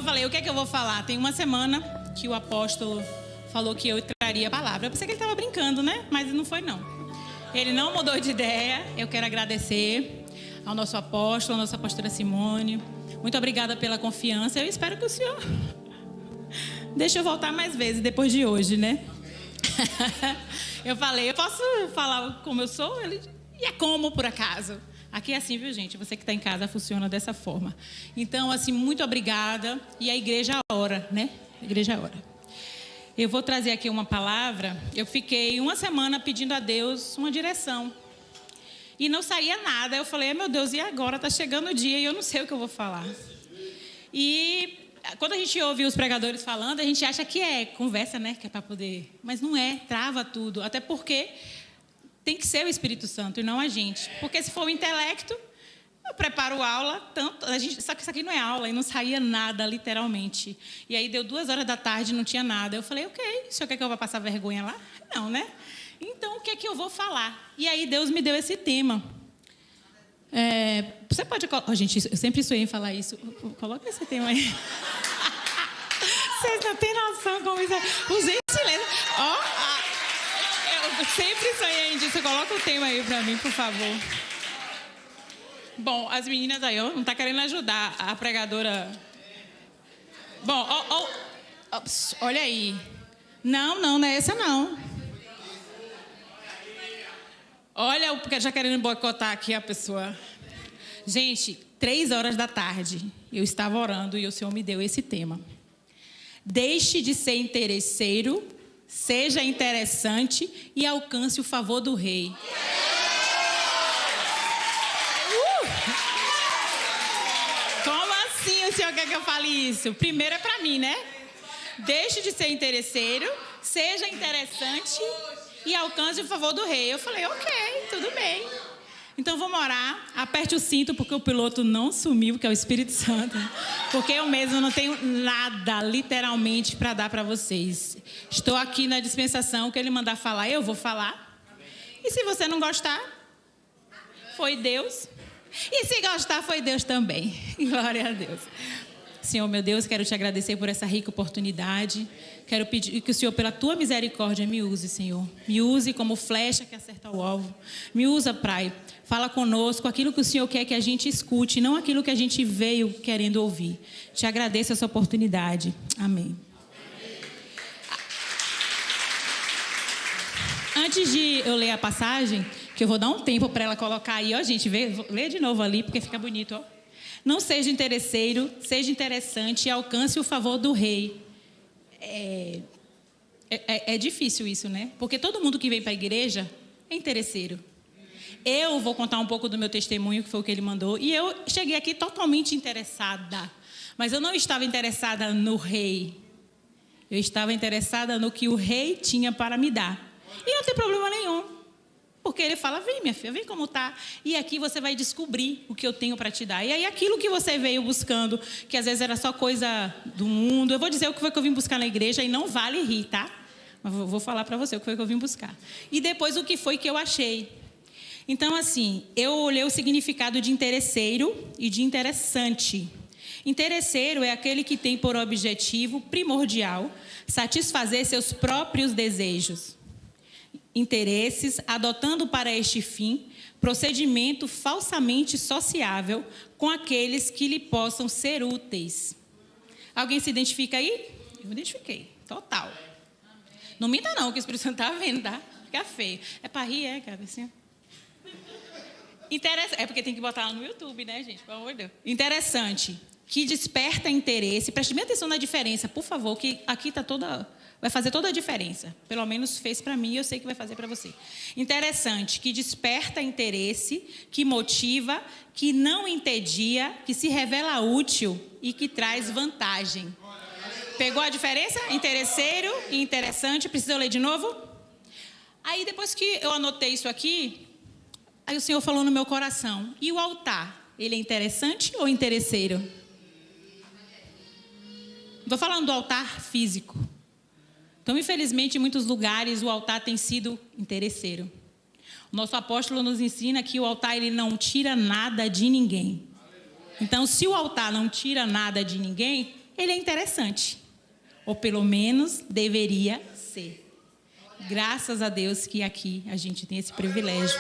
falei, o que é que eu vou falar? Tem uma semana que o apóstolo falou que eu traria a palavra. Eu pensei que ele estava brincando, né? Mas não foi, não. Ele não mudou de ideia. Eu quero agradecer ao nosso apóstolo, à nossa pastora Simone. Muito obrigada pela confiança. Eu espero que o senhor deixe eu voltar mais vezes depois de hoje, né? Eu falei, eu posso falar como eu sou? Ele, e é como, por acaso? Aqui é assim, viu, gente? Você que está em casa funciona dessa forma. Então, assim, muito obrigada. E a igreja ora, né? A igreja ora. Eu vou trazer aqui uma palavra. Eu fiquei uma semana pedindo a Deus uma direção. E não saía nada. Eu falei, meu Deus, e agora? Está chegando o dia e eu não sei o que eu vou falar. E quando a gente ouve os pregadores falando, a gente acha que é conversa, né? Que é para poder... Mas não é, trava tudo. Até porque tem que ser o Espírito Santo e não a gente. Porque se for o intelecto, eu preparo aula, tanto, só que isso aqui não é aula, e não saía nada, literalmente. E aí deu 2h da tarde, não tinha nada. Eu falei, ok, o senhor quer que eu vá passar vergonha lá? Não, né? Então, o que é que eu vou falar? E aí Deus me deu esse tema. Você pode... gente, eu sempre sonhei em falar isso. Coloca esse tema aí. Vocês não têm noção como isso é. Usei silêncio. Eu sempre sonhei disso. Coloca o tema aí pra mim, por favor. Bom, as meninas aí, não tá querendo ajudar a pregadora. Bom, olha aí. Não é essa não. Olha, porque já querendo boicotar aqui a pessoa. Gente, 3h da tarde, eu estava orando e o Senhor me deu esse tema. Deixe de ser interesseiro, seja interessante e alcance o favor do rei. Como assim o Senhor quer que eu fale isso? Primeiro é para mim, né? Deixe de ser interesseiro, seja interessante e alcance o favor do rei. Eu falei, ok, tudo bem. Então vamos orar, aperte o cinto, porque o piloto não sumiu, que é o Espírito Santo. Porque eu mesmo não tenho nada, literalmente, para dar para vocês. Estou aqui na dispensação, que ele mandar falar, eu vou falar. E se você não gostar, foi Deus. E se gostar, foi Deus também. Glória a Deus. Senhor, meu Deus, quero te agradecer por essa rica oportunidade. Quero pedir que o Senhor, pela tua misericórdia, me use, Senhor. Me use como flecha que acerta o alvo. Me usa, Pai. Fala conosco aquilo que o Senhor quer que a gente escute, não aquilo que a gente veio querendo ouvir. Te agradeço essa oportunidade. Amém. Antes de eu ler a passagem, que eu vou dar um tempo para ela colocar aí, ó, gente, lê de novo ali, porque fica bonito, ó. Não seja interesseiro, seja interessante e alcance o favor do rei. É difícil isso, né? Porque todo mundo que vem para a igreja é interesseiro. Eu vou contar um pouco do meu testemunho, que foi o que ele mandou. E eu cheguei aqui totalmente interessada. Mas eu não estava interessada no rei. Eu estava interessada no que o rei tinha para me dar. E não tem problema nenhum. Porque ele fala, vem minha filha, vem como tá. E aqui você vai descobrir o que eu tenho para te dar. E aí aquilo que você veio buscando, que às vezes era só coisa do mundo. Eu vou dizer o que foi que eu vim buscar na igreja e não vale rir, tá? Mas vou falar para você o que foi que eu vim buscar. E depois o que foi que eu achei. Então, assim, eu olhei o significado de interesseiro e de interessante. Interesseiro é aquele que tem por objetivo primordial satisfazer seus próprios desejos, interesses, adotando para este fim procedimento falsamente sociável com aqueles que lhe possam ser úteis. Alguém se identifica aí? Eu me identifiquei, total. Não minta não, que o Espírito Santo está vendo, tá? Fica feio. É para rir, cara, assim. É porque tem que botar lá no YouTube, né, gente? Pelo amor de Deus. Interessante, que desperta interesse. Preste bem atenção na diferença, por favor, que aqui está vai fazer toda a diferença. Pelo menos fez para mim e eu sei que vai fazer para você. Interessante, que desperta interesse, que motiva, que não entedia, que se revela útil e que traz vantagem. Pegou a diferença? Interesseiro e interessante. Precisa eu ler de novo? Aí, depois que eu anotei isso aqui, aí o Senhor falou no meu coração. E o altar? Ele é interessante ou interesseiro? Estou falando do altar físico. Então, infelizmente, em muitos lugares, o altar tem sido interesseiro. O nosso apóstolo nos ensina que o altar ele não tira nada de ninguém. Então, se o altar não tira nada de ninguém, ele é interessante. Ou pelo menos deveria ser. Graças a Deus que aqui a gente tem esse privilégio.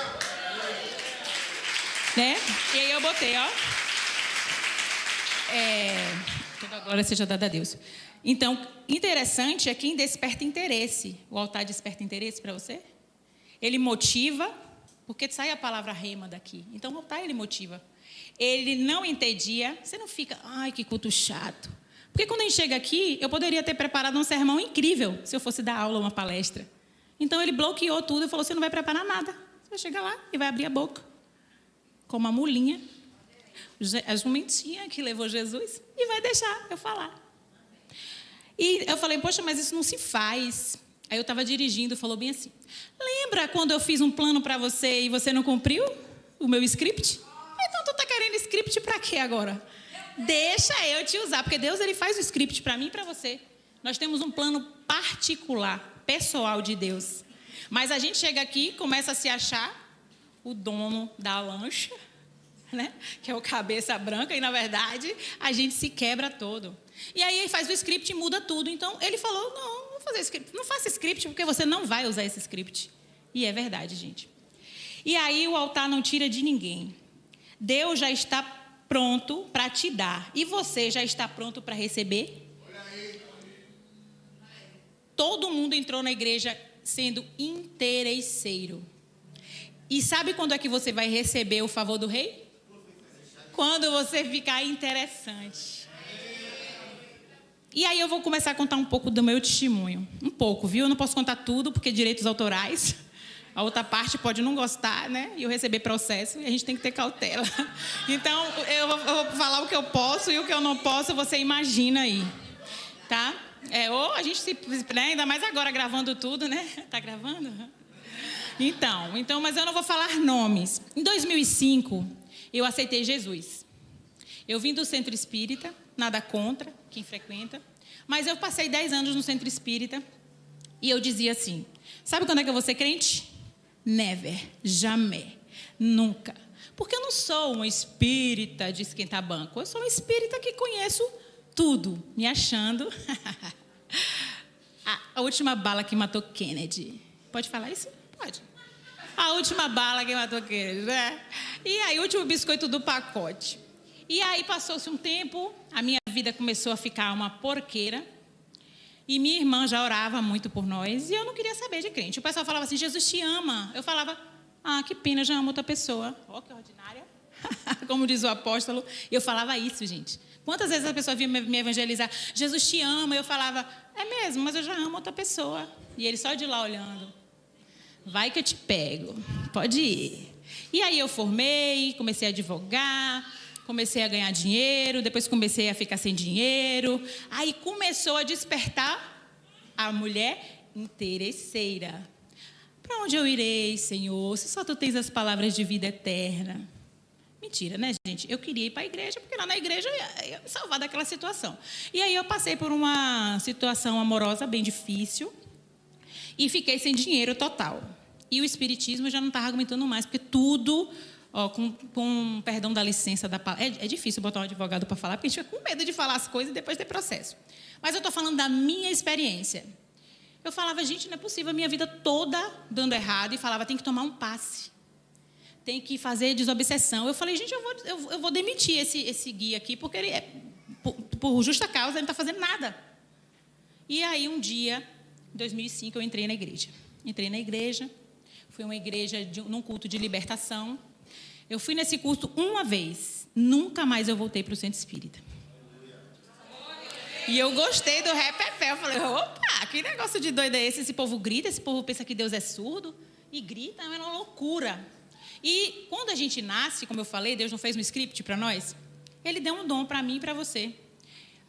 Né? E aí eu botei, ó. Toda glória seja dada a Deus. Então, interessante é quem desperta interesse. O altar desperta interesse para você? Ele motiva, porque sai a palavra rema daqui. Então, o altar ele motiva. Ele não entedia, você não fica, ai, que culto chato. Porque quando a gente chega aqui, eu poderia ter preparado um sermão incrível, se eu fosse dar aula, uma palestra. Então, ele bloqueou tudo e falou, você não vai preparar nada. Você vai chegar lá e vai abrir a boca. Como a mulinha, a jumentinha que levou Jesus, e vai deixar eu falar. E eu falei, poxa, mas isso não se faz. Aí eu estava dirigindo, falou bem assim, lembra quando eu fiz um plano para você e você não cumpriu o meu script? Então tu está querendo script para quê agora? Deixa eu te usar, porque Deus ele faz o script para mim e para você. Nós temos um plano particular, pessoal de Deus. Mas a gente chega aqui, começa a se achar o dono da lancha, né? Que é o cabeça branca, e na verdade a gente se quebra todo. E aí ele faz o script e muda tudo. Então ele falou, não vou fazer script, não faça script porque você não vai usar esse script. E é verdade, gente. E aí o altar não tira de ninguém. Deus já está pronto para te dar. E você já está pronto para receber? Todo mundo entrou na igreja sendo interesseiro. E sabe quando é que você vai receber o favor do rei? Quando você ficar interessante. E aí eu vou começar a contar um pouco do meu testemunho. Um pouco, viu? Eu não posso contar tudo, porque direitos autorais. A outra parte pode não gostar, né? E eu receber processo, e a gente tem que ter cautela. Então, eu vou falar o que eu posso e o que eu não posso, você imagina aí. Tá? Ou a gente se... Né? Ainda mais agora gravando tudo, né? Tá gravando? Então, mas eu não vou falar nomes. Em 2005, eu aceitei Jesus. Eu vim do centro espírita, nada contra quem frequenta, mas eu passei 10 anos no centro espírita e eu dizia assim, sabe quando é que eu vou ser crente? Never, jamais, nunca. Porque eu não sou uma espírita de esquentar banco, eu sou uma espírita que conheço tudo, me achando a última bala que matou Kennedy. Pode falar isso? Pode. A última bala que matou Kennedy, né? E aí, o último biscoito do pacote. E aí, passou-se um tempo, a minha vida começou a ficar uma porqueira. E minha irmã já orava muito por nós, e eu não queria saber de crente. O pessoal falava assim, Jesus te ama. Eu falava, que pena, já amo outra pessoa. Que ordinária. Como diz o apóstolo. E eu falava isso, gente. Quantas vezes a pessoa vinha me evangelizar, Jesus te ama. Eu falava, é mesmo, mas eu já amo outra pessoa. E ele só de lá olhando. Vai que eu te pego, pode ir. E aí eu formei, comecei a advogar, comecei a ganhar dinheiro, depois comecei a ficar sem dinheiro. Aí começou a despertar a mulher interesseira. Para onde eu irei, Senhor, se só tu tens as palavras de vida eterna? Mentira, né, gente? Eu queria ir para a igreja, porque lá na igreja eu ia me salvar daquela situação. E aí eu passei por uma situação amorosa bem difícil e fiquei sem dinheiro total. E o espiritismo já não estava aguentando mais, porque tudo, com perdão da licença da palavra. É difícil botar um advogado para falar, porque a gente fica com medo de falar as coisas e depois ter processo. Mas eu estou falando da minha experiência. Eu falava, gente, não é possível, a minha vida toda dando errado, e falava, tem que tomar um passe. Tem que fazer desobsessão. Eu falei, gente, eu vou demitir esse guia aqui, porque ele por justa causa, ele não está fazendo nada. E aí, um dia, em 2005, eu entrei na igreja. Entrei na igreja, fui uma igreja num culto de libertação. Eu fui nesse culto uma vez, nunca mais eu voltei para o centro espírita. E eu gostei do repepé. Eu falei, opa, que negócio de doido é esse? Esse povo grita, esse povo pensa que Deus é surdo. E grita, é uma loucura. E quando a gente nasce, como eu falei, Deus não fez um script para nós? Ele deu um dom para mim e para você.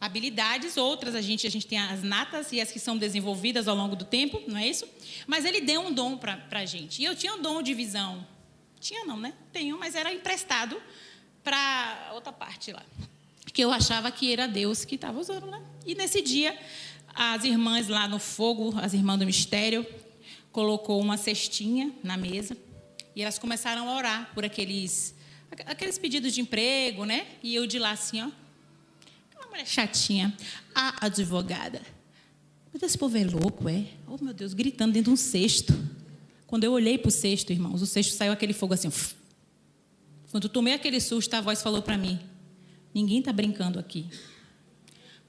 Habilidades, outras a gente tem as natas e as que são desenvolvidas ao longo do tempo, não é isso? Mas ele deu um dom para a gente. E eu tinha um dom de visão. Tinha não, né? Tenho, mas era emprestado para outra parte lá. Que eu achava que era Deus que estava usando, né? E nesse dia, as irmãs lá no fogo, as irmãs do mistério, colocou uma cestinha na mesa e elas começaram a orar por aqueles pedidos de emprego, né? E eu de lá assim, ó, aquela mulher chatinha. A advogada. Meu Deus, esse povo é louco, é? Oh, meu Deus, gritando dentro de um cesto. Quando eu olhei para o cesto, irmãos, o cesto saiu aquele fogo assim. Quando eu tomei aquele susto, a voz falou para mim, ninguém está brincando aqui.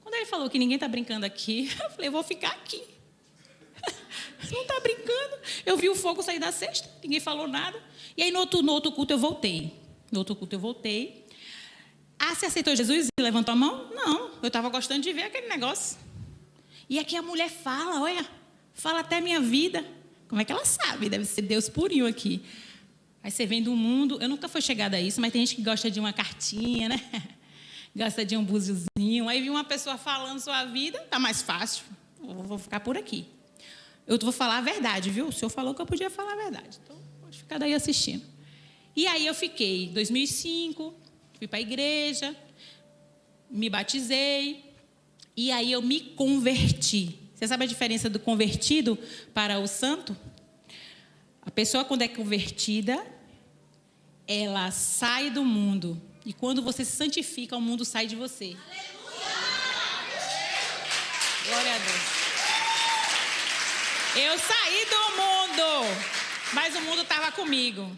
Quando ele falou que ninguém está brincando aqui, eu falei, eu vou ficar aqui. Não está brincando. Eu vi o fogo sair da cesta, ninguém falou nada. E aí, no outro culto, eu voltei. No outro culto, eu voltei. Ah, você aceitou Jesus e levantou a mão? Não, eu estava gostando de ver aquele negócio. E aqui a mulher fala, olha, fala até minha vida. Como é que ela sabe? Deve ser Deus purinho aqui. Aí você vem do mundo, eu nunca fui chegada a isso, mas tem gente que gosta de uma cartinha, né? Gosta de um búziozinho. Aí vi uma pessoa falando sua vida, tá mais fácil. Vou ficar por aqui. Eu vou falar a verdade, viu? O senhor falou que eu podia falar a verdade. Então, pode ficar daí assistindo. E aí eu fiquei, 2005, fui para a igreja, me batizei, e aí eu me converti. Você sabe a diferença do convertido para o santo? A pessoa, quando é convertida, ela sai do mundo. E quando você se santifica, o mundo sai de você. Glória a Deus. Eu saí do mundo, mas o mundo estava comigo.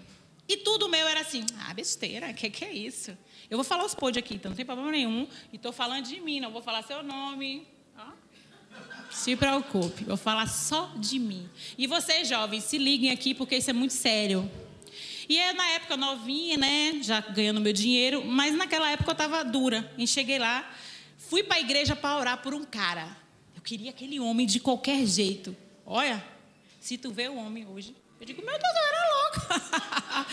E tudo meu era assim, besteira, que é isso? Eu vou falar os podres aqui, então não tem problema nenhum. E estou falando de mim, não vou falar seu nome. Se preocupe, vou falar só de mim. E vocês, jovens, se liguem aqui, porque isso é muito sério. E eu, na época, novinha, né, já ganhando meu dinheiro, mas naquela época eu estava dura. E cheguei lá, fui para a igreja para orar por um cara. Eu queria aquele homem de qualquer jeito. Olha, se tu vê o homem hoje, eu digo, meu Deus, eu era louca.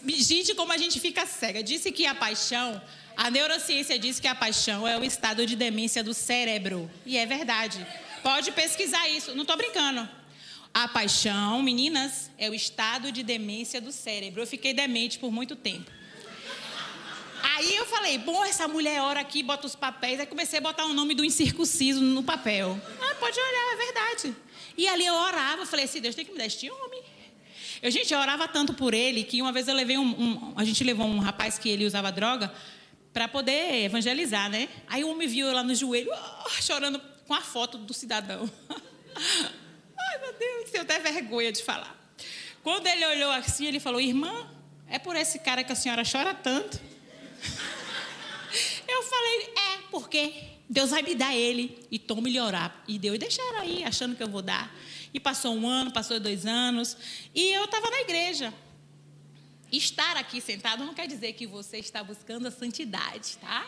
Gente, como a gente fica cega. Disse que a paixão, a neurociência diz que a paixão é o estado de demência do cérebro. E é verdade. Pode pesquisar isso, não estou brincando. A paixão, meninas, é o estado de demência do cérebro. Eu fiquei demente por muito tempo. Aí eu falei, bom, essa mulher ora aqui, bota os papéis. Aí comecei a botar o nome do incircunciso no papel. Pode olhar, é verdade. E ali eu orava, falei assim, Deus tem que me dar este homem. Eu orava tanto por ele, que uma vez eu levei a gente levou um rapaz que ele usava droga para poder evangelizar, né? Aí o homem viu eu lá no joelho, chorando com a foto do cidadão. Ai, meu Deus, tenho até vergonha de falar. Quando ele olhou assim, ele falou, irmã, é por esse cara que a senhora chora tanto? Eu falei, porque Deus vai me dar ele. E tome-lhe orar. E Deus deixaram aí, achando que eu vou dar. E passou 1 ano, passou 2 anos. E eu estava na igreja. Estar aqui sentado não quer dizer que você está buscando a santidade, tá?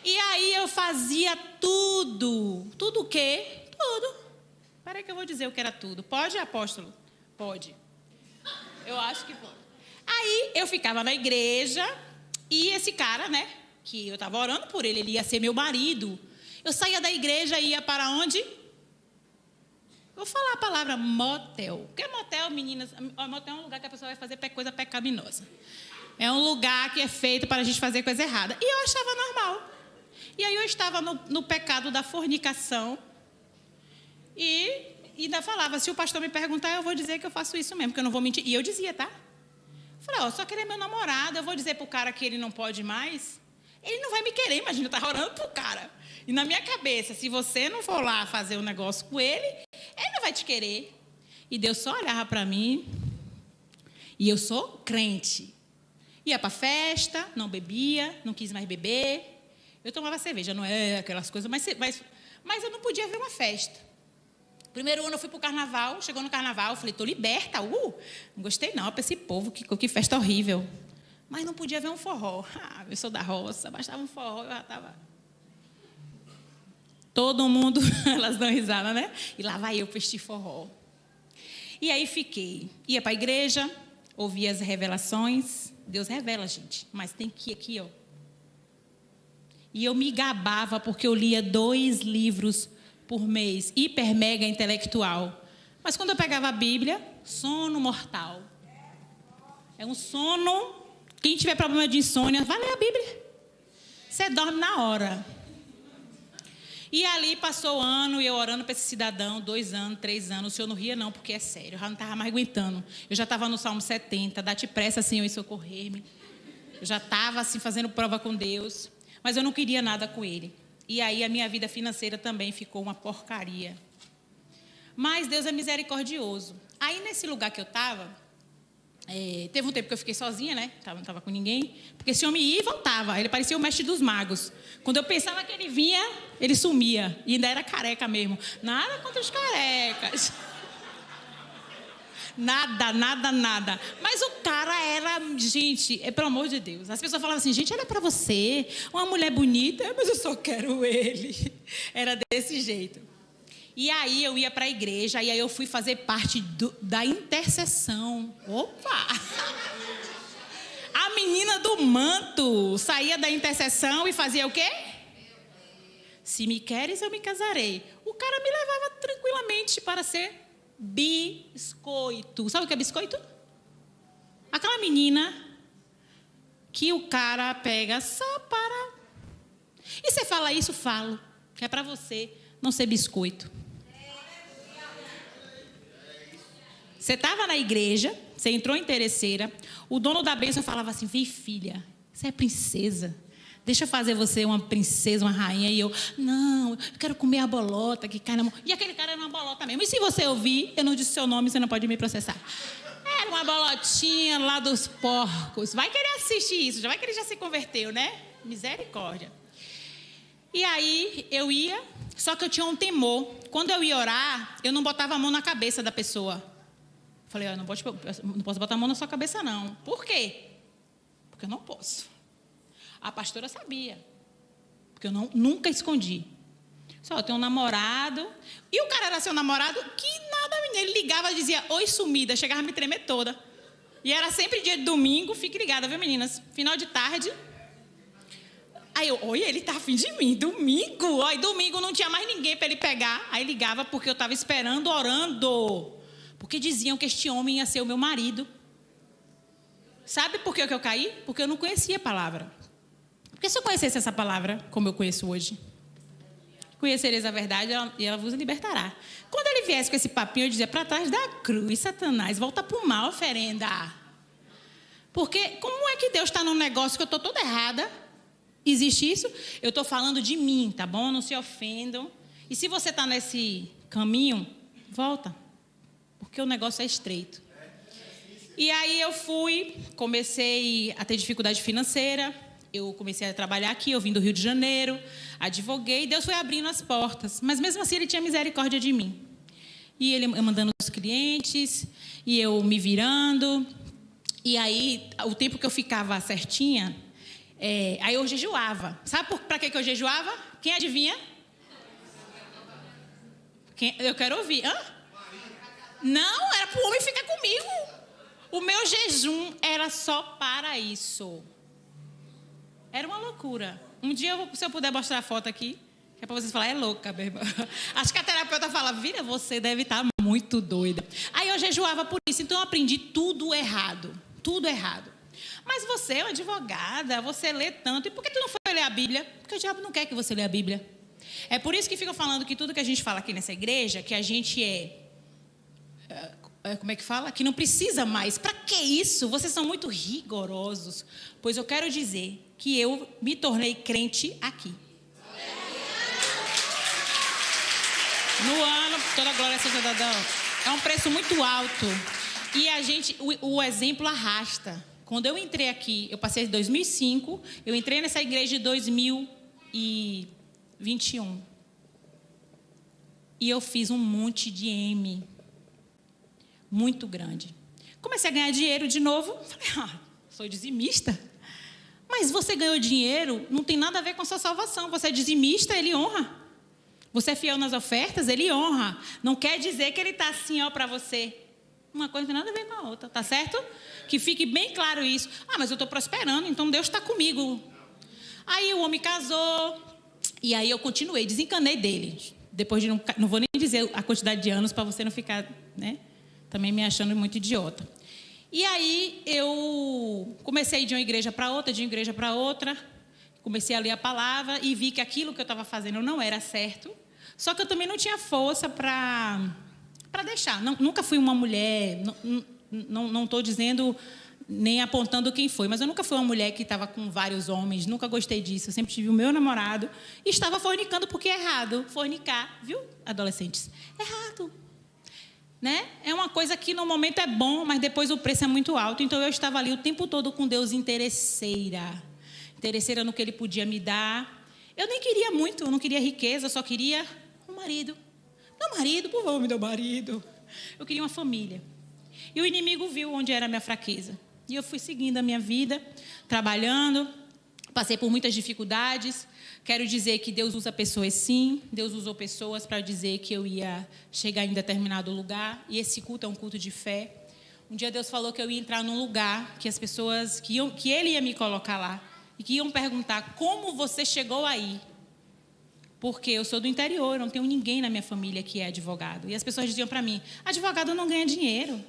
E aí eu fazia tudo. Tudo o quê? Tudo. Peraí que eu vou dizer o que era tudo. Pode, apóstolo? Pode. Eu acho que pode. Aí eu ficava na igreja e esse cara, né? Que eu estava orando por ele, ele ia ser meu marido. Eu saía da igreja e ia para onde? Vou falar a palavra motel. O que é motel, meninas? Motel é um lugar que a pessoa vai fazer coisa pecaminosa. É um lugar que é feito para a gente fazer coisa errada. E eu achava normal. E aí eu estava no pecado da fornicação. E ainda falava, se o pastor me perguntar, eu vou dizer que eu faço isso mesmo, que eu não vou mentir. E eu dizia, tá? Falei, só querer meu namorado, eu vou dizer pro cara que ele não pode mais. Ele não vai me querer, imagina, eu estava orando pro cara. E na minha cabeça, se você não for lá fazer um negócio com ele, ele não vai te querer. E Deus só olhava para mim. E eu sou crente. Ia para festa, não bebia, não quis mais beber. Eu tomava cerveja, não é aquelas coisas, mas eu não podia ver uma festa. Primeiro ano eu fui para o carnaval, chegou no carnaval, eu falei, estou liberta, não gostei não, para esse povo, que festa horrível. Mas não podia ver um forró. Eu sou da roça, bastava um forró, eu já estava... Todo mundo, elas dão risada, né? E lá vai eu para este forró. E aí fiquei, ia para a igreja, ouvia as revelações. Deus revela, gente, mas tem que ir aqui, ó. E eu me gabava porque eu lia 2 livros por mês, hiper mega intelectual. Mas quando eu pegava a Bíblia, sono mortal. É um sono, quem tiver problema de insônia, vai ler a Bíblia. Você dorme na hora. E ali passou o ano, e eu orando para esse cidadão, 2 anos, 3 anos. O senhor não ria não, porque é sério, eu já não estava mais aguentando. Eu já estava no Salmo 70, dá-te pressa, Senhor, em socorrer-me. Eu já estava assim, fazendo prova com Deus, mas eu não queria nada com ele. E aí a minha vida financeira também ficou uma porcaria. Mas Deus é misericordioso. Aí nesse lugar que eu estava, teve um tempo que eu fiquei sozinha, né? Não estava com ninguém. Porque esse homem ia e voltava. Ele parecia o mestre dos magos. Quando eu pensava que ele vinha, ele sumia. E ainda era careca mesmo. Nada contra os carecas. Nada. Mas o cara era, gente, pelo amor de Deus. As pessoas falavam assim, gente, olha pra você, uma mulher bonita, mas eu só quero ele. Era desse jeito. E aí eu ia pra igreja, e aí eu fui fazer parte da intercessão. Opa! A menina do manto saía da intercessão e fazia o quê? Se me queres, eu me casarei. O cara me levava tranquilamente para ser biscoito. Sabe o que é biscoito? Aquela menina que o cara pega só para... E você fala isso? Falo. Que é para você não ser biscoito. Você estava na igreja, você entrou interesseira, o dono da bênção falava assim, vem filha, você é princesa. Deixa eu fazer você uma princesa, uma rainha. E eu, não, eu quero comer a bolota que cai na mão. E aquele cara era uma bolota mesmo. E se você ouvir, eu não disse seu nome, você não pode me processar. Era uma bolotinha lá dos porcos. Vai que ele assiste isso, já vai que ele já se converteu, né? Misericórdia. E aí eu ia, só que eu tinha um temor. Quando eu ia orar, eu não botava a mão na cabeça da pessoa. Falei, não posso botar a mão na sua cabeça, não. Por quê? Porque eu não posso. A pastora sabia, porque eu nunca escondi. Só eu tenho um namorado, e o cara era seu namorado, que nada, menina. Ele ligava e dizia, oi sumida, chegava a me tremer toda. E era sempre dia de domingo, fique ligada, viu meninas? Final de tarde. Aí eu, oi, ele tá afim de mim, domingo. Aí domingo não tinha mais ninguém para ele pegar. Aí ligava porque eu estava esperando, orando. Porque diziam que este homem ia ser o meu marido. Sabe por que eu caí? Porque eu não conhecia a palavra. Porque se eu conhecesse essa palavra, como eu conheço hoje, conhecereis a verdade e ela vos libertará. Quando ele viesse com esse papinho, eu dizia, para trás da cruz, Satanás, volta para o mal, oferenda. Porque como é que Deus está num negócio que eu estou toda errada? Existe isso? Eu estou falando de mim, tá bom? Não se ofendam. E se você está nesse caminho, volta. Porque o negócio é estreito. E aí eu comecei a ter dificuldade financeira. Eu comecei a trabalhar aqui, eu vim do Rio de Janeiro, advoguei, Deus foi abrindo as portas. Mas mesmo assim, Ele tinha misericórdia de mim. E Ele mandando os clientes, e eu me virando. E aí, o tempo que eu ficava certinha, aí eu jejuava. Sabe para que eu jejuava? Quem adivinha? Eu quero ouvir. Hã? Não, era para o homem ficar comigo. O meu jejum era só para isso. Era uma loucura. Um dia, se eu puder mostrar a foto aqui, que é para vocês falarem, é louca, meu irmão. Acho que a terapeuta fala, vira, você deve estar muito doida. Aí eu jejuava por isso, então eu aprendi tudo errado. Tudo errado. Mas você é uma advogada, você lê tanto, e por que tu não foi ler a Bíblia? Porque o diabo não quer que você lê a Bíblia. É por isso que ficam falando que tudo que a gente fala aqui nessa igreja, que a gente como é que fala? Que não precisa mais. Para que isso? Vocês são muito rigorosos. Pois eu quero dizer que eu me tornei crente aqui. No ano, toda a glória seja dada. É um preço muito alto. E a gente, o exemplo arrasta. Quando eu entrei aqui, eu passei em 2005, eu entrei nessa igreja em 2021. E eu fiz um monte de M. Muito grande. Comecei a ganhar dinheiro de novo. Falei, sou dizimista. Mas você ganhou dinheiro, não tem nada a ver com a sua salvação. Você é dizimista, Ele honra. Você é fiel nas ofertas, Ele honra. Não quer dizer que Ele está assim, para você. Uma coisa não tem nada a ver com a outra, tá certo? Que fique bem claro isso. Mas eu estou prosperando, então Deus está comigo. Aí o homem casou, e aí eu continuei, desencanei dele. Depois de não vou nem dizer a quantidade de anos para você não ficar, né? Também me achando muito idiota. E aí eu comecei de uma igreja para outra, de uma igreja para outra. Comecei a ler a palavra e vi que aquilo que eu estava fazendo não era certo. Só que eu também não tinha força para deixar. Nunca fui uma mulher, não estou dizendo nem apontando quem foi, mas eu nunca fui uma mulher que estava com vários homens, nunca gostei disso. Eu sempre tive o meu namorado e estava fornicando porque é errado. Fornicar, viu, adolescentes? Errado. Né? É uma coisa que no momento é bom, mas depois o preço é muito alto. Então eu estava ali o tempo todo com Deus interesseira no que Ele podia me dar. Eu nem queria muito, eu não queria riqueza, eu só queria um marido. Meu marido, por favor, me dê um marido. Eu queria uma família. E o inimigo viu onde era a minha fraqueza. E eu fui seguindo a minha vida, trabalhando, passei por muitas dificuldades. Quero dizer que Deus usa pessoas sim, Deus usou pessoas para dizer que eu ia chegar em determinado lugar. E esse culto é um culto de fé. Um dia Deus falou que eu ia entrar num lugar que as pessoas, que Ele ia me colocar lá. E que iam perguntar, como você chegou aí? Porque eu sou do interior, não tenho ninguém na minha família que é advogado. E as pessoas diziam para mim, advogado não ganha dinheiro.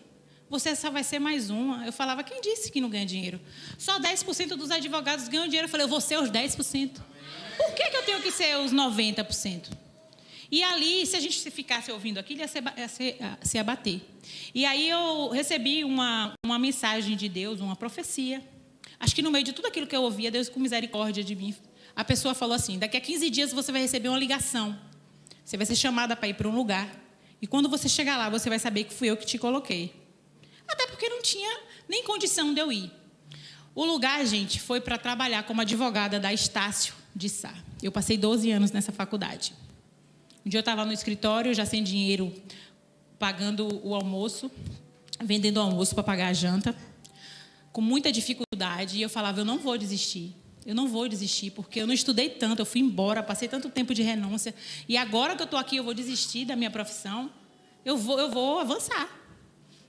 Você só vai ser mais uma. Eu falava, quem disse que não ganha dinheiro? Só 10% dos advogados ganham dinheiro. Eu falei, eu vou ser os 10%. Por que eu tenho que ser os 90%? E ali, se a gente ficasse ouvindo aquilo, ia se abater. E aí eu recebi uma mensagem de Deus, uma profecia. Acho que no meio de tudo aquilo que eu ouvia, Deus com misericórdia de mim, a pessoa falou assim, daqui a 15 dias você vai receber uma ligação. Você vai ser chamada para ir para um lugar. E quando você chegar lá, você vai saber que fui eu que te coloquei. Até porque não tinha nem condição de eu ir. O lugar, gente, foi para trabalhar como advogada da Estácio de Sá. Eu passei 12 anos nessa faculdade. Um dia eu estava no escritório, já sem dinheiro, pagando o almoço, vendendo o almoço para pagar a janta, com muita dificuldade. E eu falava, eu não vou desistir. Eu não vou desistir, porque eu não estudei tanto, eu fui embora, passei tanto tempo de renúncia. E agora que eu estou aqui, eu vou desistir da minha profissão. Eu vou avançar.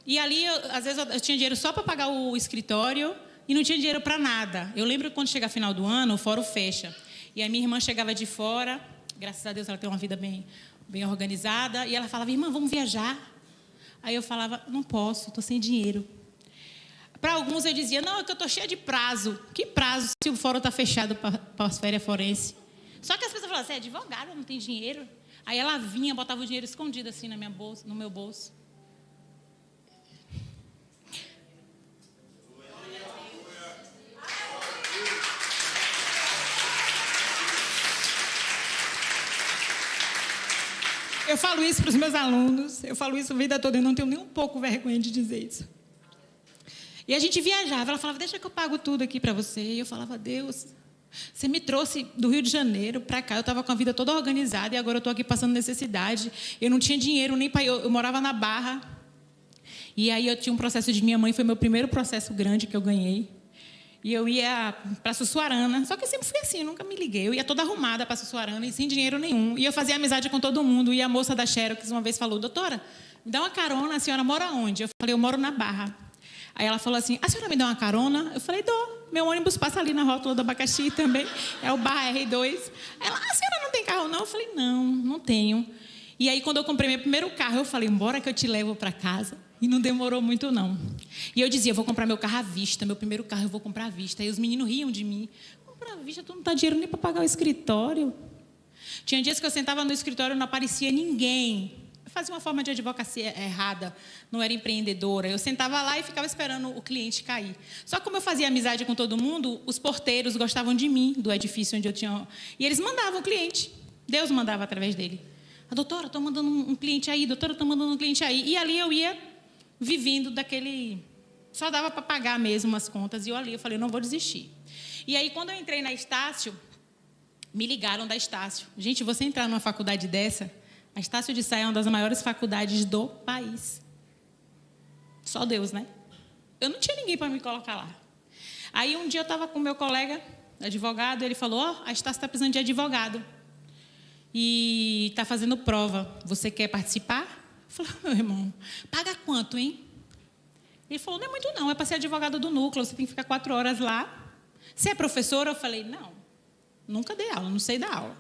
E ali, às vezes, eu tinha dinheiro só para pagar o escritório e não tinha dinheiro para nada. Eu lembro que quando chega final do ano, o fórum fecha. E a minha irmã chegava de fora, graças a Deus ela tem uma vida bem organizada, e ela falava, irmã, vamos viajar? Aí eu falava, não posso, estou sem dinheiro. Para alguns eu dizia, não, é que eu estou cheia de prazo. Que prazo se o fórum está fechado para as férias forenses? Só que as pessoas falavam, você é advogada, não tem dinheiro? Aí ela vinha, botava o dinheiro escondido assim na minha bolsa, no meu bolso. Eu falo isso para os meus alunos, eu falo isso a vida toda, eu não tenho nem um pouco vergonha de dizer isso. E a gente viajava, ela falava, deixa que eu pago tudo aqui para você. E eu falava, Deus, você me trouxe do Rio de Janeiro para cá, eu estava com a vida toda organizada e agora eu estou aqui passando necessidade. Eu não tinha dinheiro nem para eu morava na Barra. E aí eu tinha um processo de minha mãe, foi meu primeiro processo grande que eu ganhei. E eu ia para Sussuarana, só que eu sempre fui assim, nunca me liguei. Eu ia toda arrumada para Sussuarana e sem dinheiro nenhum. E eu fazia amizade com todo mundo. E a moça da Xerox uma vez falou, doutora, me dá uma carona, a senhora mora onde? Eu falei, eu moro na Barra. Aí ela falou assim, a senhora me dá uma carona? Eu falei, dou. Meu ônibus passa ali na rótula do Abacaxi também, é o Barra R2. Ela, a senhora não tem carro não? Eu falei, não tenho. E aí quando eu comprei meu primeiro carro, eu falei, bora que eu te levo para casa. E não demorou muito, não. E eu dizia, eu vou comprar meu carro à vista, meu primeiro carro eu vou comprar à vista. E os meninos riam de mim. Comprar à vista, tu não dá dinheiro nem para pagar o escritório. Tinha dias que eu sentava no escritório e não aparecia ninguém. Eu fazia uma forma de advocacia errada, não era empreendedora. Eu sentava lá e ficava esperando o cliente cair. Só que como eu fazia amizade com todo mundo, os porteiros gostavam de mim, do edifício onde eu tinha... E eles mandavam o cliente. Deus mandava através dele. A doutora, estou mandando um cliente aí, doutora, estou mandando um cliente aí. E ali eu ia vivendo daquele... Só dava para pagar mesmo as contas. E eu falei, não vou desistir. E aí, quando eu entrei na Estácio, me ligaram da Estácio. Gente, você entrar numa faculdade dessa, a Estácio de Sá é uma das maiores faculdades do país. Só Deus, né? Eu não tinha ninguém para me colocar lá. Aí, um dia, eu estava com meu colega, advogado, ele falou, a Estácio está precisando de advogado. E está fazendo prova. Você quer participar? Eu falei, meu irmão, paga quanto, hein? Ele falou, não é muito não, é para ser advogado do núcleo, você tem que ficar 4 horas lá. Você é professora? Eu falei, não, nunca dei aula, não sei dar aula.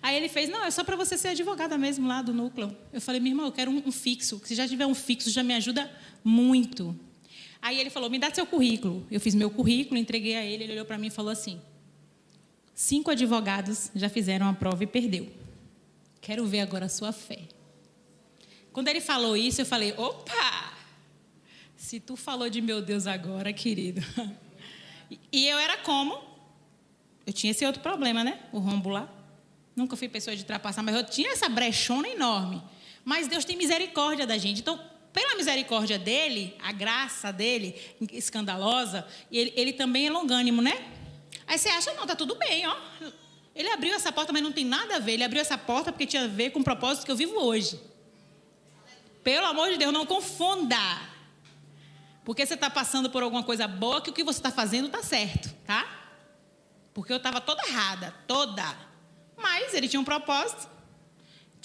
Aí ele fez, não, é só para você ser advogada mesmo lá do núcleo. Eu falei, meu irmão, eu quero um fixo, se já tiver um fixo, já me ajuda muito. Aí ele falou, me dá seu currículo. Eu fiz meu currículo, entreguei a ele, ele olhou para mim e falou assim, 5 advogados já fizeram a prova e perdeu. Quero ver agora a sua fé. Quando ele falou isso, eu falei, opa! Se tu falou de meu Deus agora, querido. E eu era como? Eu tinha esse outro problema, né? O rombo lá. Nunca fui pessoa de ultrapassar, mas eu tinha essa brechona enorme. Mas Deus tem misericórdia da gente. Então, pela misericórdia dele, a graça dele, escandalosa, ele também é longânimo, né? Aí você acha, não, tá tudo bem, ó. Ele abriu essa porta, mas não tem nada a ver. Ele abriu essa porta porque tinha a ver com o propósito que eu vivo hoje. Pelo amor de Deus, não confunda. Porque você está passando por alguma coisa boa, que o que você está fazendo está certo, tá? Porque eu estava toda errada, toda. Mas ele tinha um propósito,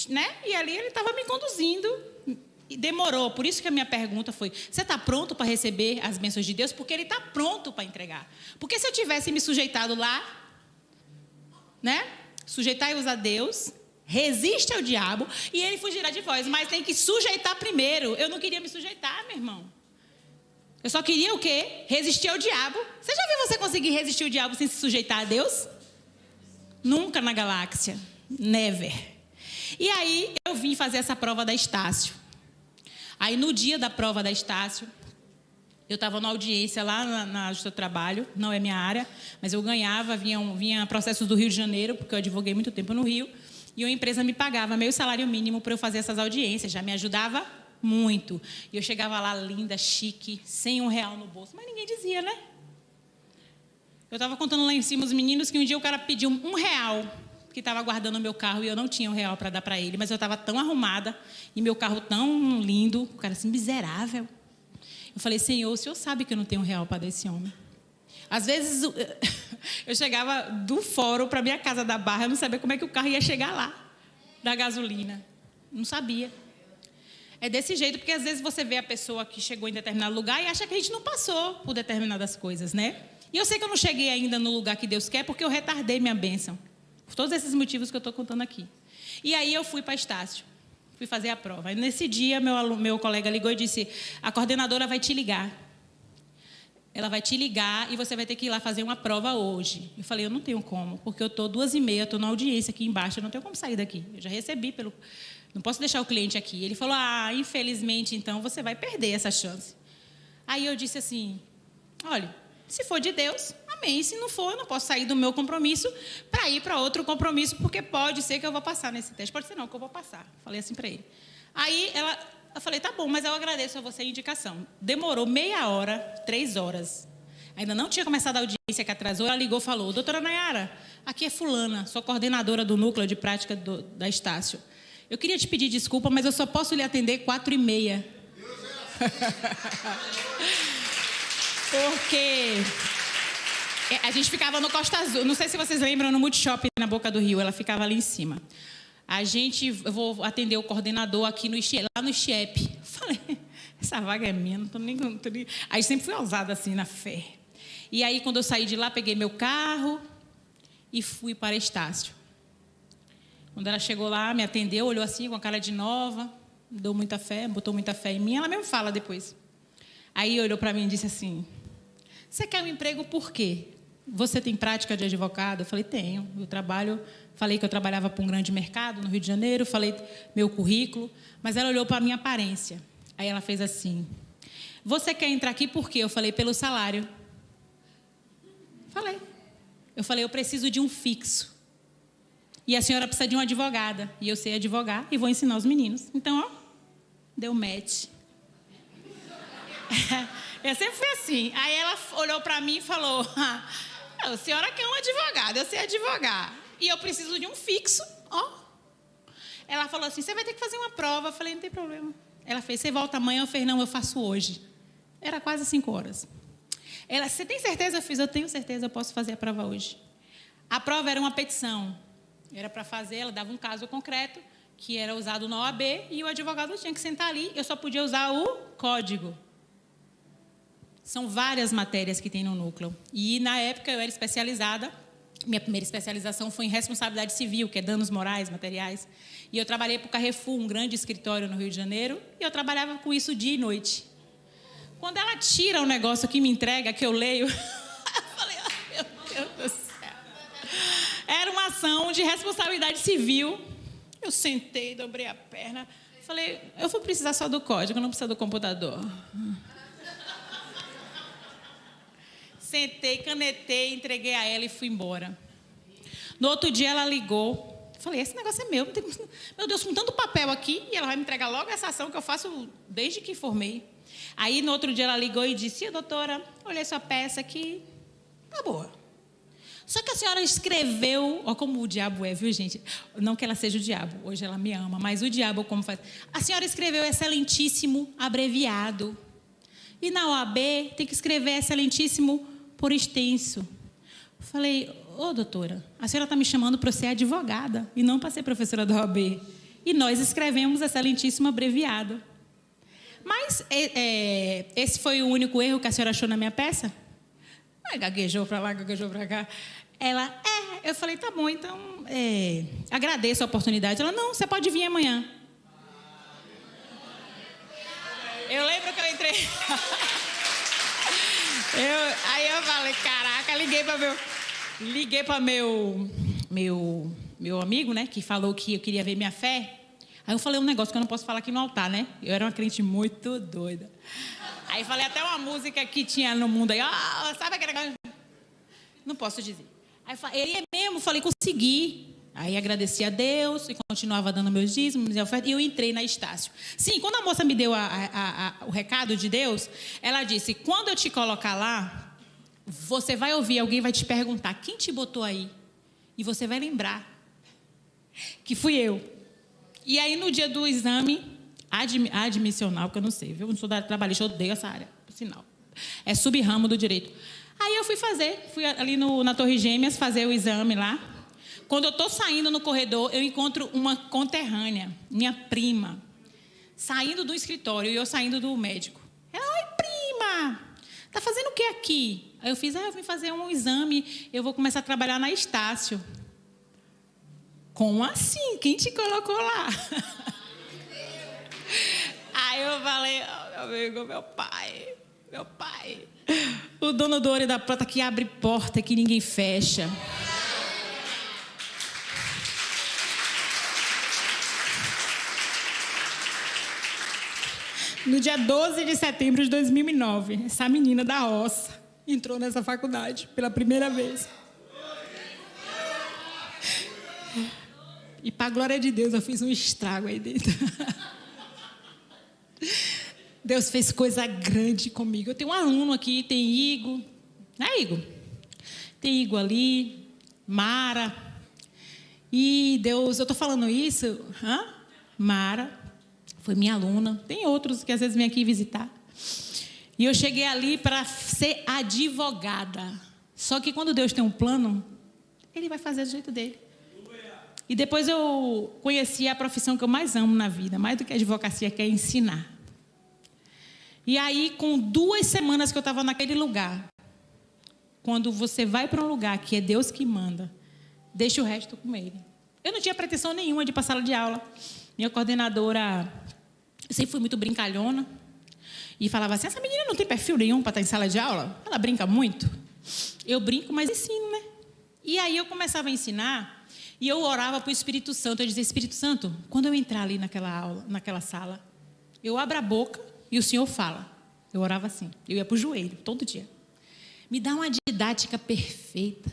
né? E ali ele estava me conduzindo. E demorou. Por isso que a minha pergunta foi, você está pronto para receber as bênçãos de Deus? Porque ele está pronto para entregar. Porque se eu tivesse me sujeitado lá, né? Sujeitai-vos a Deus, resiste ao diabo e ele fugirá de vós. Mas tem que sujeitar primeiro. Eu não queria me sujeitar, meu irmão. Eu só queria o quê? Resistir ao diabo. Você já viu você conseguir resistir ao diabo sem se sujeitar a Deus? Nunca na galáxia. Never. E aí eu vim fazer essa prova da Estácio. Aí no dia da prova da Estácio, eu estava na audiência lá na Justiça do Trabalho, não é minha área, mas eu ganhava, vinha processos do Rio de Janeiro, porque eu advoguei muito tempo no Rio, e uma empresa me pagava meio salário mínimo para eu fazer essas audiências, já me ajudava muito. E eu chegava lá linda, chique, sem R$1 no bolso, mas ninguém dizia, né? Eu estava contando lá em cima os meninos que um dia o cara pediu R$1, que estava guardando o meu carro e eu não tinha R$1 para dar para ele, mas eu estava tão arrumada e meu carro tão lindo, o cara assim, miserável. Eu falei, Senhor, o Senhor sabe que eu não tenho R$1 para dar esse homem. Às vezes eu chegava do fórum para minha casa da Barra, eu não sabia como é que o carro ia chegar lá, da gasolina. Não sabia. É desse jeito, porque às vezes você vê a pessoa que chegou em determinado lugar e acha que a gente não passou por determinadas coisas, né? E eu sei que eu não cheguei ainda no lugar que Deus quer, porque eu retardei minha bênção. Por todos esses motivos que eu estou contando aqui. E aí eu fui para Estácio. Fui fazer a prova. E nesse dia, meu colega ligou e disse, a coordenadora vai te ligar. Ela vai te ligar e você vai ter que ir lá fazer uma prova hoje. Eu falei, eu não tenho como, porque eu estou 2h30, estou na audiência aqui embaixo, eu não tenho como sair daqui. Eu já recebi pelo... Não posso deixar o cliente aqui. Ele falou, infelizmente, então, você vai perder essa chance. Aí eu disse assim, olha, se for de Deus, amém. Se não for, eu não posso sair do meu compromisso para ir para outro compromisso, porque pode ser que eu vou passar nesse teste. Pode ser não, que eu vou passar. Falei assim para ele. Aí eu falei, tá bom, mas eu agradeço a você a indicação. Demorou meia hora, 3 horas. Ainda não tinha começado a audiência que atrasou. Ela ligou e falou, doutora Nayara, aqui é fulana, sou coordenadora do núcleo de prática da Estácio. Eu queria te pedir desculpa, mas eu só posso lhe atender 4h30. Porque a gente ficava no Costa Azul. Não sei se vocês lembram, no Multishop, na Boca do Rio. Ela ficava ali em cima. Eu vou atender o coordenador aqui lá no Chiep. Falei, essa vaga é minha, não tô nem... Aí sempre fui ousada assim, na fé. E aí, quando eu saí de lá, peguei meu carro e fui para Estácio. Quando ela chegou lá, me atendeu, olhou assim, com a cara de nova, deu muita fé, botou muita fé em mim. Ela mesmo fala depois. Aí olhou para mim e disse assim, você quer um emprego por quê? Você tem prática de advogado? Eu falei, tenho. Falei que eu trabalhava para um grande mercado no Rio de Janeiro, falei meu currículo, mas ela olhou para a minha aparência. Aí ela fez assim, você quer entrar aqui por quê? Eu falei, pelo salário. Eu falei, eu preciso de um fixo. E a senhora precisa de uma advogada. E eu sei advogar e vou ensinar os meninos. Então, ó, deu match. Eu sempre fui assim. Aí ela olhou para mim e falou, a senhora quer um advogado, eu sei advogar. E eu preciso de um fixo, ó. Ela falou assim, você vai ter que fazer uma prova. Eu falei, não tem problema. Ela fez, você volta amanhã? Eu falei, não, eu faço hoje. Era quase 5 horas. Ela, você tem certeza? Eu fiz, eu tenho certeza, eu posso fazer a prova hoje. A prova era uma petição. Era para fazer, ela dava um caso concreto, que era usado na OAB, e o advogado tinha que sentar ali, eu só podia usar o código. São várias matérias que tem no núcleo. E, na época, eu era especializada, minha primeira especialização foi em responsabilidade civil, que é danos morais, materiais. E eu trabalhei para o Carrefour, um grande escritório no Rio de Janeiro, e eu trabalhava com isso dia e noite. Quando ela tira o negócio que me entrega, que eu leio, eu falei, meu Deus do céu. Era uma ação de responsabilidade civil. Eu sentei, dobrei a perna. Falei, eu vou precisar só do código, não precisa do computador. Sentei, canetei, entreguei a ela e fui embora. No outro dia ela ligou. Falei, esse negócio é meu. Meu Deus, com tanto papel aqui, e ela vai me entregar logo essa ação que eu faço desde que formei. Aí no outro dia ela ligou e disse, doutora, olhei sua peça aqui, tá boa. Só que a senhora escreveu, ó como o diabo é, viu gente? Não que ela seja o diabo, hoje ela me ama, mas o diabo como faz? A senhora escreveu excelentíssimo abreviado. E na OAB tem que escrever excelentíssimo por extenso. Falei, doutora, a senhora está me chamando para ser advogada e não para ser professora da OAB. E nós escrevemos excelentíssimo abreviado. Mas esse foi o único erro que a senhora achou na minha peça? Gaguejou para lá, gaguejou para cá. Ela, eu falei, tá bom, então agradeço a oportunidade. Ela, não, você pode vir amanhã. Eu lembro que eu entrei. Aí eu falei, caraca, liguei para meu amigo, né, que falou que eu queria ver minha fé. Aí eu falei um negócio que eu não posso falar aqui no altar, né? Eu era uma crente muito doida. Aí falei até uma música que tinha no mundo aí, sabe aquele negócio? Não posso dizer. Aí ele é mesmo, falei, consegui. Aí agradeci a Deus e continuava dando meus dízimos e ofertas. E eu entrei na Estácio. Sim, quando a moça me deu o recado de Deus, ela disse, quando eu te colocar lá, você vai ouvir, alguém vai te perguntar, quem te botou aí? E você vai lembrar que fui eu. E aí no dia do exame admissional, que eu não sei, viu? Eu não sou da área trabalhista, eu odeio essa área, por sinal. É sub-ramo do direito. Aí eu fui ali na Torre Gêmeas fazer o exame lá. Quando eu estou saindo no corredor, eu encontro uma conterrânea, minha prima, saindo do escritório e eu saindo do médico. Ela, oi, prima, tá fazendo o que aqui? Aí eu fiz, eu vim fazer um exame, eu vou começar a trabalhar na Estácio. Como assim? Quem te colocou lá? Aí eu falei, meu amigo, meu pai, o dono do ouro e da prata que abre porta que ninguém fecha. No dia 12 de setembro de 2009, essa menina da roça entrou nessa faculdade pela primeira vez. E para a glória de Deus, eu fiz um estrago aí dentro. Deus fez coisa grande comigo. Eu tenho um aluno aqui, tem Igor. Né, Igor? Tem Igor ali, Mara. E Deus, eu estou falando isso, Mara foi minha aluna. Tem outros que às vezes vêm aqui visitar. E eu cheguei ali para ser advogada. Só que quando Deus tem um plano, Ele vai fazer do jeito dele. E depois eu conheci a profissão que eu mais amo na vida, mais do que a advocacia, que é ensinar. E aí, com 2 semanas que eu estava naquele lugar, quando você vai para um lugar que é Deus que manda, deixa o resto com Ele. Eu não tinha pretensão nenhuma de ir para a sala de aula. Minha coordenadora, eu sempre fui muito brincalhona, e falava assim, essa menina não tem perfil nenhum para estar em sala de aula? Ela brinca muito. Eu brinco, mas ensino, né? E aí eu começava a ensinar, e eu orava para o Espírito Santo. Eu dizia, Espírito Santo, quando eu entrar ali naquela aula, naquela sala, eu abro a boca e o Senhor fala. Eu orava assim, eu ia para o joelho, todo dia. Me dá uma didática perfeita.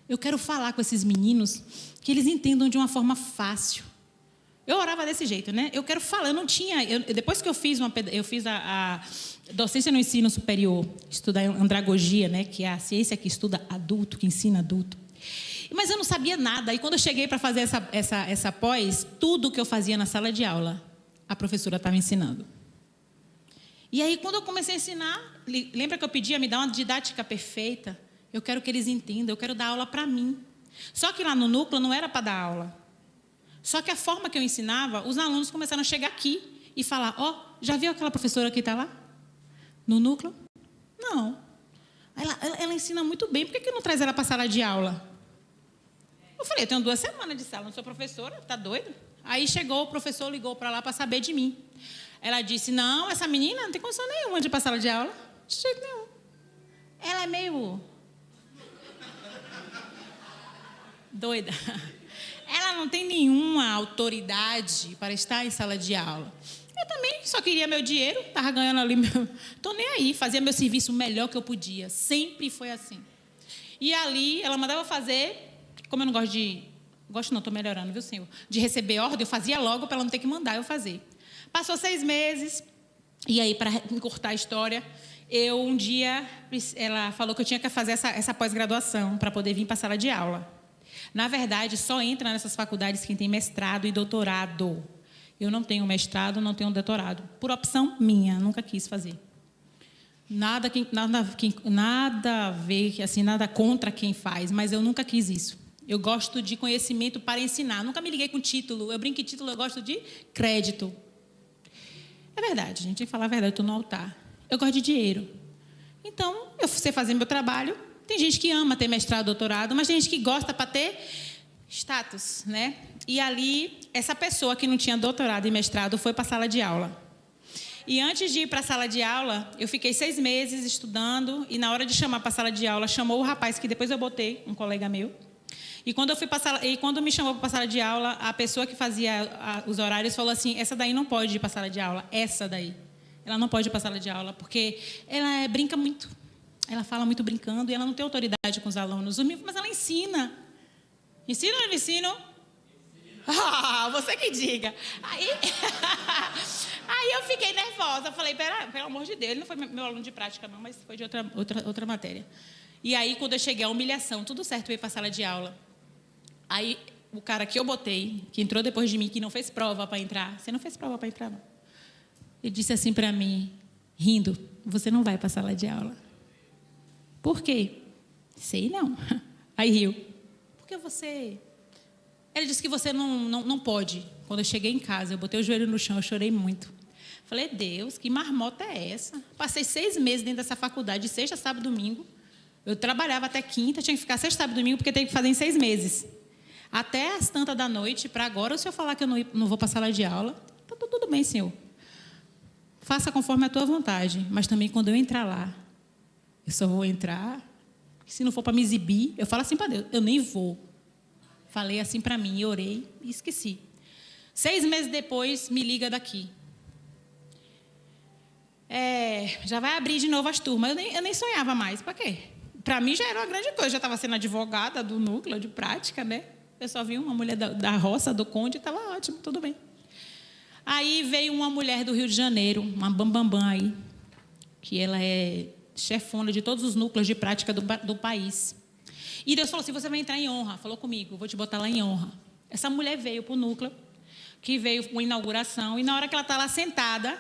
Eu quero falar com esses meninos que eles entendam de uma forma fácil. Eu orava desse jeito, né? Eu quero falar, eu não tinha... depois que eu fiz a docência no ensino superior, estudar andragogia, né? Que é a ciência que estuda adulto, que ensina adulto. Mas eu não sabia nada. E quando eu cheguei para fazer essa pós, tudo que eu fazia na sala de aula, a professora estava ensinando. E aí, quando eu comecei a ensinar, lembra que eu pedia, me dar uma didática perfeita? Eu quero que eles entendam, eu quero dar aula para mim. Só que lá no núcleo não era para dar aula. Só que a forma que eu ensinava, os alunos começaram a chegar aqui e falar, já viu aquela professora que está lá? No núcleo? Não. Ela ensina muito bem, por que não traz ela para a sala de aula? Eu falei, eu tenho 2 semanas de sala, não sou professora, tá doido? Aí chegou, o professor ligou para lá para saber de mim. Ela disse, não, essa menina não tem condição nenhuma de ir para a sala de aula. De jeito nenhum. Ela é meio doida. ela não tem nenhuma autoridade para estar em sala de aula. Eu também só queria meu dinheiro, estava ganhando ali, estou nem aí, fazia meu serviço o melhor que eu podia. Sempre foi assim. E ali, ela mandava fazer, como eu não gosto de... Gosto não, estou melhorando, viu, senhor? De receber ordem, eu fazia logo para ela não ter que mandar eu fazer. Passou 6 meses, e aí, para encurtar a história, um dia, ela falou que eu tinha que fazer essa pós-graduação para poder vir para a sala de aula. Na verdade, só entra nessas faculdades quem tem mestrado e doutorado. Eu não tenho mestrado, não tenho doutorado. Por opção minha, nunca quis fazer. Nada a ver, assim, nada contra quem faz, mas eu nunca quis isso. Eu gosto de conhecimento para ensinar. Nunca me liguei com título. Eu brinco que título eu gosto de crédito. É verdade, gente. Tem que falar a verdade, eu estou no altar. Eu gosto de dinheiro. Então, eu sei fazer meu trabalho. Tem gente que ama ter mestrado, doutorado, mas tem gente que gosta para ter status, né? E ali, essa pessoa que não tinha doutorado e mestrado foi para a sala de aula. E antes de ir para a sala de aula, eu fiquei 6 meses estudando, e na hora de chamar para a sala de aula, chamou o rapaz que depois eu botei, um colega meu. E quando me chamou para a sala de aula, a pessoa que fazia os horários falou assim: essa daí não pode ir para a sala de aula, essa daí. Ela não pode ir para a sala de aula, porque ela brinca muito. Ela fala muito brincando e ela não tem autoridade com os alunos. Mas ela ensina. Ensina ou não ensina? Ah, você que diga. Aí eu fiquei nervosa. Falei, pelo amor de Deus, ele não foi meu aluno de prática, não, mas foi de outra matéria. E aí, quando eu cheguei à humilhação, tudo certo, eu ia para a sala de aula. Aí, o cara que eu botei, que entrou depois de mim, que não fez prova para entrar. Você não fez prova para entrar, não? Ele disse assim para mim, rindo: você não vai para a sala de aula. Por quê? Sei não. Aí riu. Porque você... Ele disse que você não pode. Quando eu cheguei em casa, eu botei o joelho no chão, eu chorei muito. Falei, Deus, que marmota é essa? Passei 6 meses dentro dessa faculdade, de sexta, sábado, domingo. Eu trabalhava até quinta, tinha que ficar sexta, sábado, domingo, porque tem que fazer em 6 meses. Até as tantas da noite, para agora, se eu falar que eu não vou para a sala de aula, tá tudo bem, senhor. Faça conforme a tua vontade. Mas também, quando eu entrar lá, eu só vou entrar, se não for para me exibir, eu falo assim para Deus, eu nem vou. Falei assim para mim, orei e esqueci. 6 meses depois, me liga daqui. Já vai abrir de novo as turmas. Eu nem sonhava mais. Para quê? Para mim já era uma grande coisa. Eu já estava sendo advogada do núcleo de prática, né? Eu só vi uma mulher da roça, do Conde, estava ótimo, tudo bem. Aí veio uma mulher do Rio de Janeiro, uma bambambam aí, que ela é chefona de todos os núcleos de prática do país. E Deus falou assim, você vai entrar em honra. Falou comigo, vou te botar lá em honra. Essa mulher veio para o núcleo, que veio com inauguração, e na hora que ela está lá sentada,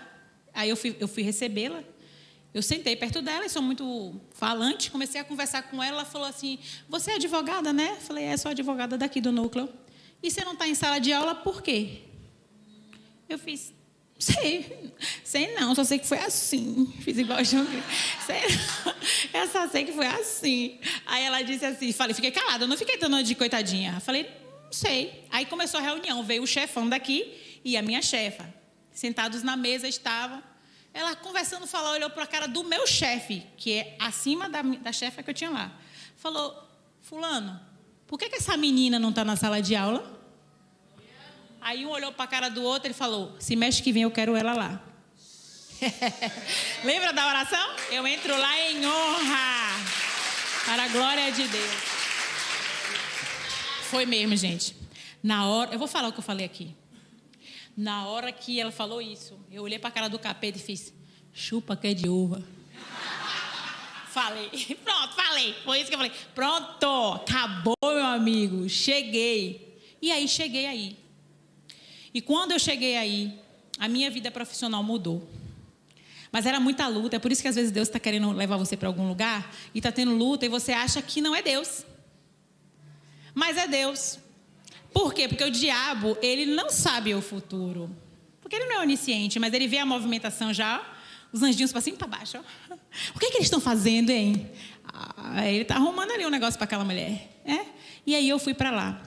aí eu fui recebê-la. Eu sentei perto dela e sou muito falante, comecei a conversar com ela. Ela falou assim, você é advogada, né? Falei, sou advogada daqui do núcleo. E você não está em sala de aula por quê? Eu fiz, sei não, só sei que foi assim. Fiz igual a João. Eu só sei que foi assim. Aí ela disse assim, fiquei calada, eu não fiquei dando de coitadinha. Falei, não sei. Aí começou a reunião, veio o chefão daqui e a minha chefa. Sentados na mesa estavam. Ela conversando, olhou para a cara do meu chefe, que é acima da chefa que eu tinha lá. Falou, fulano, por que essa menina não está na sala de aula? Aí um olhou para a cara do outro e falou, semestre que vem eu quero ela lá. Lembra da oração? Eu entro lá em honra, para a glória de Deus. Foi mesmo, gente. Na hora, eu vou falar o que eu falei aqui. Na hora que ela falou isso, eu olhei para a cara do capeta e fiz, chupa que é de uva. Falei, pronto, falei. Foi isso que eu falei. Pronto, acabou, meu amigo. Cheguei. E aí, cheguei aí. E quando eu cheguei aí, a minha vida profissional mudou. Mas era muita luta. É por isso que às vezes Deus está querendo levar você para algum lugar e está tendo luta e você acha que não é Deus. Mas é Deus. Por quê? Porque o diabo, ele não sabe o futuro. Porque ele não é onisciente, mas ele vê a movimentação já, os anjinhos para cima e para baixo. Ó. O que eles estão fazendo, hein? Ele está arrumando ali um negócio para aquela mulher. E aí eu fui para lá.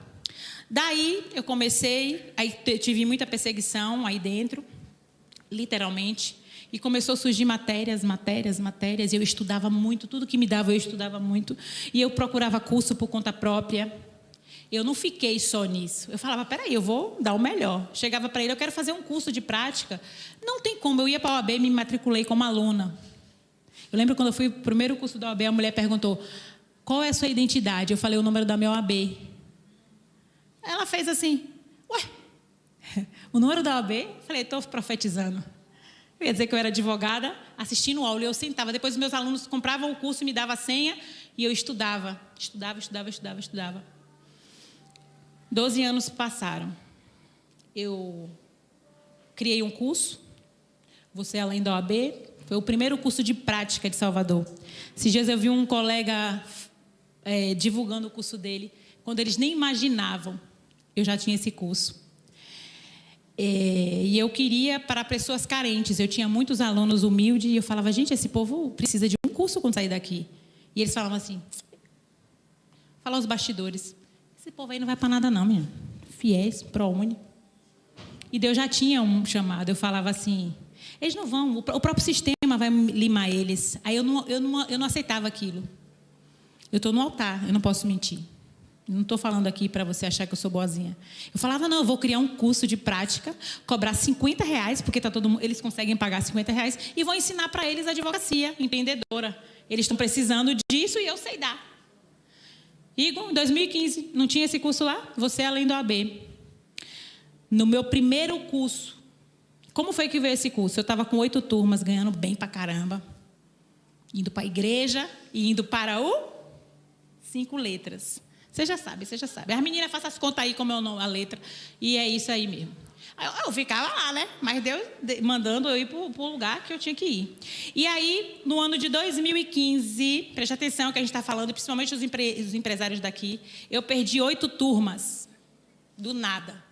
Daí eu comecei, aí tive muita perseguição aí dentro, literalmente. E começou a surgir matérias. E eu estudava muito, tudo que me dava eu estudava muito. E eu procurava curso por conta própria. Eu não fiquei só nisso. Eu falava, peraí, eu vou dar o melhor. Chegava para ele, eu quero fazer um curso de prática. Não tem como, eu ia para a OAB e me matriculei como aluna. Eu lembro quando eu fui para o primeiro curso da OAB, a mulher perguntou, qual é a sua identidade? Eu falei o número da minha OAB. Ela fez assim, ué, o número da OAB? Eu falei, estou profetizando. Eu ia dizer que eu era advogada, assistindo aula, eu sentava. Depois os meus alunos compravam o curso, me davam a senha e eu estudava. Estudava. 12 anos passaram. Eu criei um curso, Você Além da OAB. Foi o primeiro curso de prática de Salvador. Esses dias eu vi um colega divulgando o curso dele. Quando eles nem imaginavam, eu já tinha esse curso. E eu queria para pessoas carentes. Eu tinha muitos alunos humildes e eu falava, gente, esse povo precisa de um curso quando sair daqui. E eles falavam assim, fala aos bastidores, esse povo aí não vai para nada não, minha. Fiéis, ProUni. E Deus já tinha um chamado. Eu falava assim, eles não vão, o próprio sistema vai limar eles. Aí eu não aceitava aquilo. Eu estou no altar, eu não posso mentir. Não estou falando aqui para você achar que eu sou boazinha. Eu falava, não, eu vou criar um curso de prática, cobrar R$50, porque eles conseguem pagar R$50, e vou ensinar para eles advocacia empreendedora. Eles estão precisando disso e eu sei dar. Igor, em 2015, não tinha esse curso lá? Você Além da OAB. No meu primeiro curso, como foi que veio esse curso? Eu estava com 8 turmas, ganhando bem pra caramba. Indo para a igreja e indo para o 5 letras. Você já sabe. As meninas fazem as contas aí como é a letra. E é isso aí mesmo. Eu ficava lá, né? Mas Deus mandando eu ir para o lugar que eu tinha que ir. E aí, no ano de 2015, preste atenção que a gente está falando, principalmente os empresários daqui, eu perdi 8 turmas. Do nada.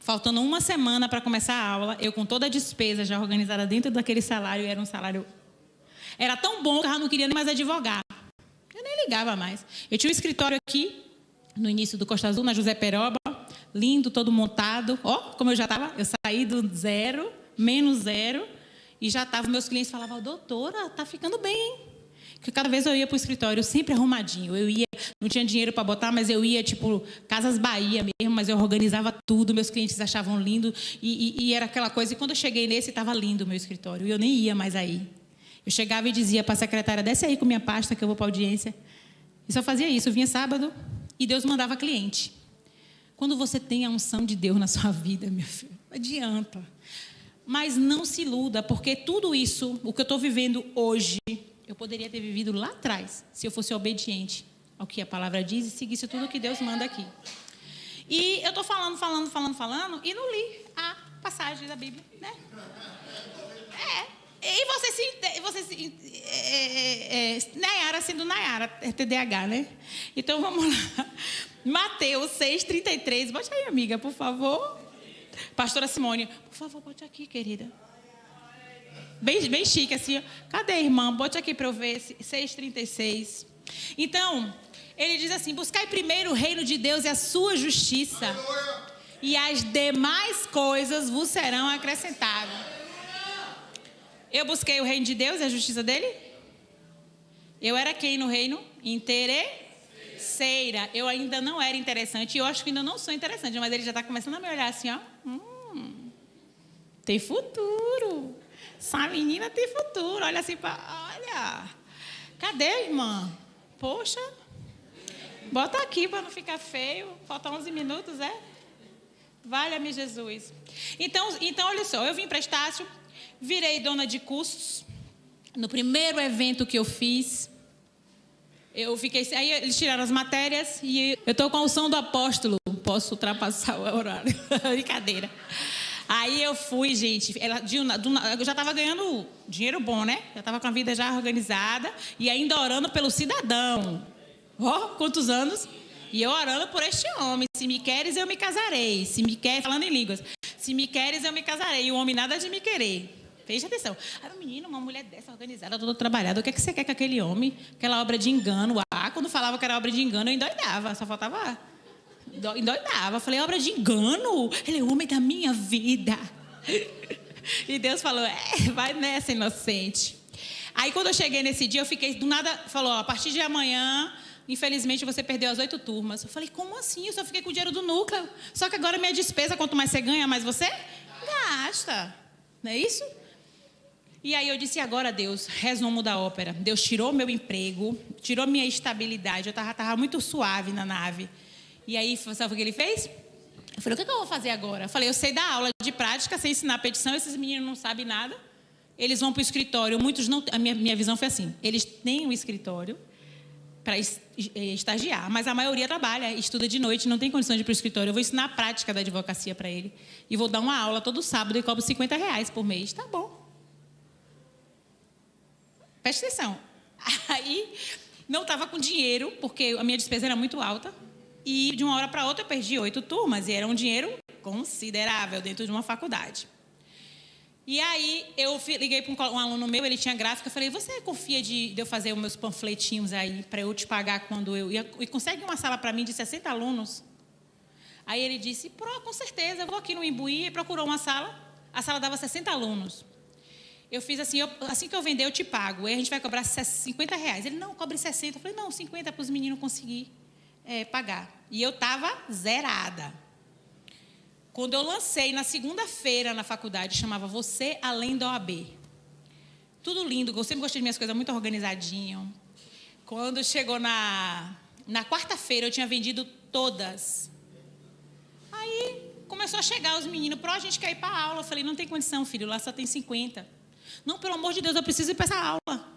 Faltando uma semana para começar a aula, eu com toda a despesa já organizada dentro daquele salário, era um salário... Era tão bom que eu já não queria nem mais advogar. Eu nem ligava mais. Eu tinha um escritório aqui, no início do Costa Azul, na José Peroba, lindo, todo montado. Ó, como eu já estava, eu saí do zero, menos zero, e já estava, meus clientes falavam, doutora, tá ficando bem, hein? Porque cada vez eu ia para o escritório, sempre arrumadinho. Eu ia, não tinha dinheiro para botar, mas eu ia, tipo, Casas Bahia mesmo, mas eu organizava tudo, meus clientes achavam lindo, e era aquela coisa, e quando eu cheguei nesse, estava lindo o meu escritório, e eu nem ia mais aí. Eu chegava e dizia para a secretária, desce aí com minha pasta que eu vou para a audiência. E só fazia isso, eu vinha sábado e Deus mandava cliente. Quando você tem a unção de Deus na sua vida, meu filho, não adianta. Mas não se iluda, porque tudo isso, o que eu estou vivendo hoje, eu poderia ter vivido lá atrás, se eu fosse obediente ao que a palavra diz e seguisse tudo o que Deus manda aqui. E eu estou falando, e não li a passagem da Bíblia, né? E Nayara sendo Nayara, é TDAH, né? Então, vamos lá. Mateus 6,33. Bote aí, amiga, por favor. Pastora Simone, por favor, bote aqui, querida. Bem chique, assim. Cadê, irmã? Bote aqui para eu ver. 6,36. Então, ele diz assim, buscai primeiro o reino de Deus e a sua justiça, e as demais coisas vos serão acrescentadas. Eu busquei o reino de Deus e a justiça dele? Eu era quem no reino? Interesseira. Eu ainda não era interessante. E eu acho que ainda não sou interessante. Mas ele já está começando a me olhar assim, ó. Tem futuro. Essa menina tem futuro. Olha assim, olha. Cadê, irmã? Poxa. Bota aqui para não ficar feio. Faltam 11 minutos, é? Valha-me Jesus. Então, olha só. Eu vim para Estácio. Virei dona de cursos. No primeiro evento que eu fiz, eu fiquei... Aí eles tiraram as matérias e eu estou com a unção do apóstolo. Posso ultrapassar o horário. Brincadeira. Aí eu fui, gente. Eu já estava ganhando dinheiro bom, né? Já estava com a vida já organizada e ainda orando pelo cidadão. Quantos anos? E eu orando por este homem. Se me queres, eu me casarei. Se me queres, falando em línguas. Se me queres, eu me casarei. E o homem nada de me querer. Preste atenção. Aí o menino, uma mulher dessa, organizada, toda trabalhada. O que é que você quer com aquele homem? Aquela obra de engano. Quando falava que era obra de engano, eu endoidava. Só faltava... Endoidava. Falei, obra de engano? Ele é o homem da minha vida. E Deus falou, vai nessa, inocente. Aí quando eu cheguei nesse dia, eu fiquei... Do nada, falou, a partir de amanhã, infelizmente você perdeu as 8 turmas. Eu falei, como assim? Eu só fiquei com o dinheiro do núcleo. Só que agora minha despesa, quanto mais você ganha, mais você gasta. Não é isso? E aí eu disse, agora Deus, resumo da ópera. Deus tirou meu emprego, tirou minha estabilidade. Eu estava muito suave na nave. E aí, sabe o que ele fez? Eu falei, o que eu vou fazer agora? Eu falei, eu sei dar aula de prática, sei ensinar petição, esses meninos não sabem nada. Eles vão para o escritório, muitos não... A minha visão foi assim, eles têm um escritório para estagiar, mas a maioria trabalha, estuda de noite, não tem condição de ir para o escritório. Eu vou ensinar a prática da advocacia para ele. E vou dar uma aula todo sábado e cobro R$50 por mês. Tá bom. Presta atenção. Aí, não estava com dinheiro, porque a minha despesa era muito alta. E de uma hora para outra eu perdi 8 turmas. E era um dinheiro considerável dentro de uma faculdade. E aí eu liguei para um aluno meu, ele tinha gráfica. Eu falei, você confia de eu fazer os meus panfletinhos aí para eu te pagar quando eu... E consegue uma sala para mim de 60 alunos? Aí ele disse, com certeza, eu vou aqui no Imbuí. E procurou uma sala. A sala dava 60 alunos. Eu fiz assim, assim que eu vender, eu te pago. Aí a gente vai cobrar R$50. Ele, não, cobre 60. Eu falei, não, 50 para os meninos conseguir pagar. E eu estava zerada. Quando eu lancei na segunda-feira na faculdade, chamava Você Além da OAB. Tudo lindo, eu sempre gostei de minhas coisas muito organizadinho. Quando chegou na quarta-feira, eu tinha vendido todas. Aí começou a chegar os meninos, a gente quer ir para a aula. Eu falei, não tem condição, filho, lá só tem 50. Não, pelo amor de Deus, eu preciso ir para essa aula.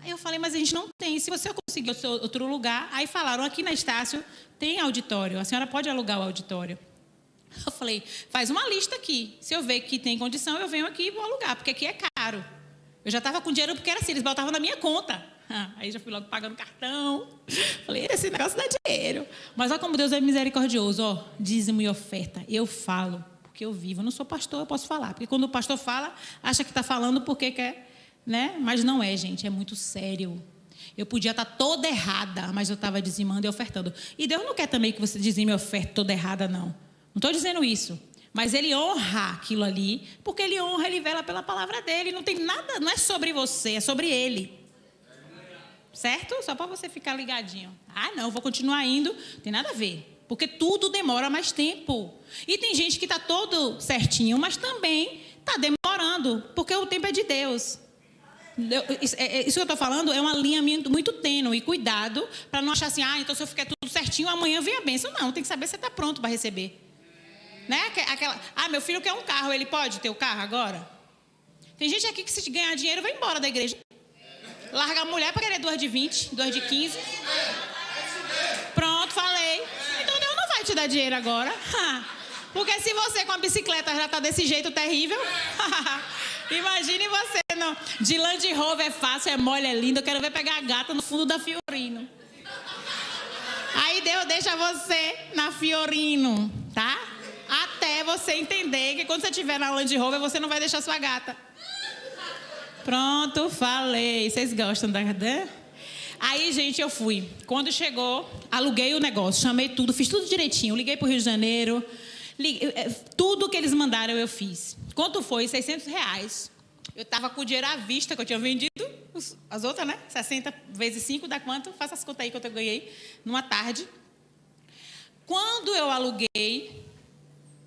Aí eu falei, mas a gente não tem. Se você conseguir outro lugar... Aí falaram, aqui na Estácio tem auditório. A senhora pode alugar o auditório. Eu falei, faz uma lista aqui. Se eu ver que tem condição, eu venho aqui e vou alugar, porque aqui é caro. Eu já estava com dinheiro, porque era assim, eles botavam na minha conta. Aí já fui logo pagando cartão. Falei, esse negócio dá dinheiro. Mas olha como Deus é misericordioso. Ó, dízimo e oferta. Eu falo, porque eu vivo. Eu não sou pastor, eu posso falar. Porque quando o pastor fala, acha que está falando porque quer... Né? Mas não é, gente, é muito sério. Eu podia estar toda errada, mas eu estava dizimando e ofertando. E Deus não quer também que você dizime e oferte toda errada, não. Não estou dizendo isso. Mas Ele honra aquilo ali, porque Ele honra, Ele vela pela palavra dEle. Não tem nada, não é sobre você, é sobre Ele. Certo? Só para você ficar ligadinho. Ah, não, vou continuar indo. Não tem nada a ver. Porque tudo demora mais tempo. E tem gente que está todo certinho, mas também está demorando, porque o tempo é de Deus. Isso que eu estou falando é uma linha muito tênue. Cuidado para não achar assim, então se eu ficar tudo certinho, amanhã vem a bênção. Não, tem que saber se você está pronto para receber. Né? Meu filho quer um carro, ele pode ter o carro agora? Tem gente aqui que se ganhar dinheiro vai embora da igreja. Larga a mulher para querer 2 de 20, 2 de 15. Pronto, falei. Então Deus não vai te dar dinheiro agora. Porque se você com a bicicleta já está desse jeito terrível... Imagine você, não. De Land Rover é fácil, é mole, é lindo. Eu quero ver pegar a gata no fundo da Fiorino. Aí Deus deixa você na Fiorino, tá? Até você entender que quando você estiver na Land Rover, você não vai deixar sua gata. Pronto, falei. Vocês gostam da... Aí, gente, eu fui. Quando chegou, aluguei o negócio, chamei tudo, fiz tudo direitinho. Liguei para o Rio de Janeiro. Tudo que eles mandaram eu fiz. Quanto foi? R$600. Eu estava com o dinheiro à vista, que eu tinha vendido as outras, né? 60 vezes 5 dá quanto? Faça as contas aí, quanto eu ganhei numa tarde. Quando eu aluguei,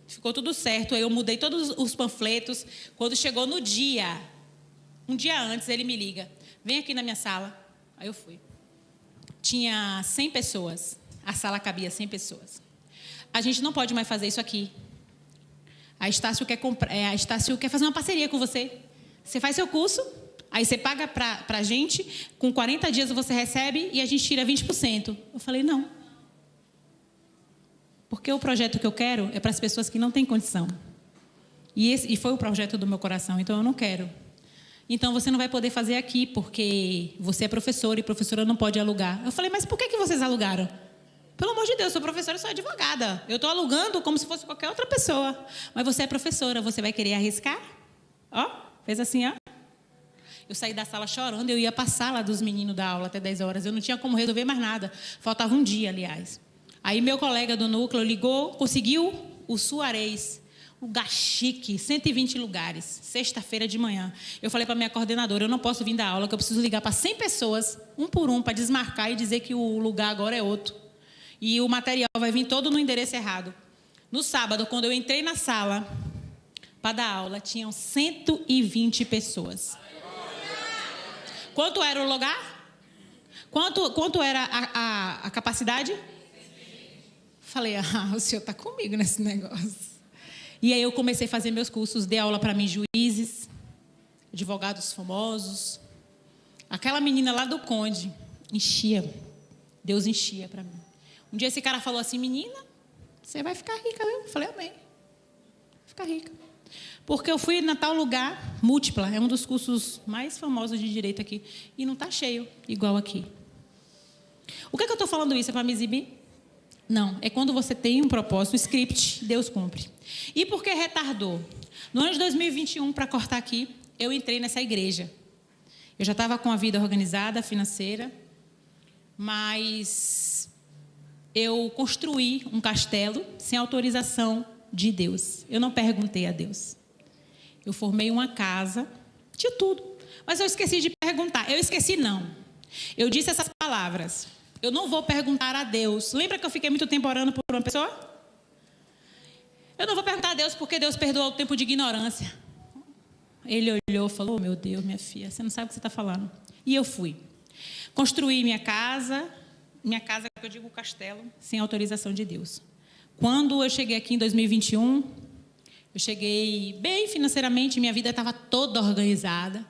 ficou tudo certo. Aí eu mudei todos os panfletos. Quando chegou no dia, um dia antes, ele me liga. Vem aqui na minha sala. Aí eu fui. Tinha 100 pessoas. A sala cabia 100 pessoas. A gente não pode mais fazer isso aqui. A Estácio quer fazer uma parceria com você. Você faz seu curso, aí você paga para a gente, com 40 dias você recebe e a gente tira 20%. Eu falei, não. Porque o projeto que eu quero é para as pessoas que não têm condição. E foi o projeto do meu coração, então eu não quero. Então você não vai poder fazer aqui, porque você é professora e professora não pode alugar. Eu falei, mas por que vocês alugaram? Pelo amor de Deus, eu sou professora e sou advogada. Eu estou alugando como se fosse qualquer outra pessoa. Mas você é professora, você vai querer arriscar? Ó, fez assim, ó. Eu saí da sala chorando, eu ia para a sala dos meninos da aula até 10 horas. Eu não tinha como resolver mais nada. Faltava um dia, aliás. Aí meu colega do núcleo ligou, conseguiu o Suarez, lugar chique, 120 lugares, sexta-feira de manhã. Eu falei para minha coordenadora, eu não posso vir da aula, que eu preciso ligar para 100 pessoas, um por um, para desmarcar e dizer que o lugar agora é outro. E o material vai vir todo no endereço errado. No sábado, quando eu entrei na sala para dar aula, tinham 120 pessoas. Quanto era o lugar? Quanto era a capacidade? Falei, o senhor está comigo nesse negócio. E aí eu comecei a fazer meus cursos, dei aula para mim, juízes, advogados famosos. Aquela menina lá do Conde, enchia. Deus enchia para mim. Um dia esse cara falou assim, menina, você vai ficar rica, viu? Eu falei, amém. Vai ficar rica. Porque eu fui na tal lugar, Múltipla, é um dos cursos mais famosos de direito aqui, e não está cheio, igual aqui. O que é que eu estou falando isso? É para me exibir? Não, é quando você tem um propósito, um script, Deus cumpre. E por que retardou? No ano de 2021, para cortar aqui, eu entrei nessa igreja. Eu já estava com a vida organizada, financeira, mas eu construí um castelo sem autorização de Deus. Eu não perguntei a Deus. Eu formei uma casa, tinha tudo, mas eu esqueci de perguntar. Eu esqueci não. Eu disse essas palavras. Eu não vou perguntar a Deus. Lembra que eu fiquei muito tempo orando por uma pessoa? Eu não vou perguntar a Deus porque Deus perdoa o tempo de ignorância. Ele olhou e falou, meu Deus, minha filha, você não sabe o que você está falando. E eu fui. Construí minha casa que eu digo castelo, sem autorização de Deus. Quando eu cheguei aqui em 2021, eu cheguei bem financeiramente, minha vida estava toda organizada,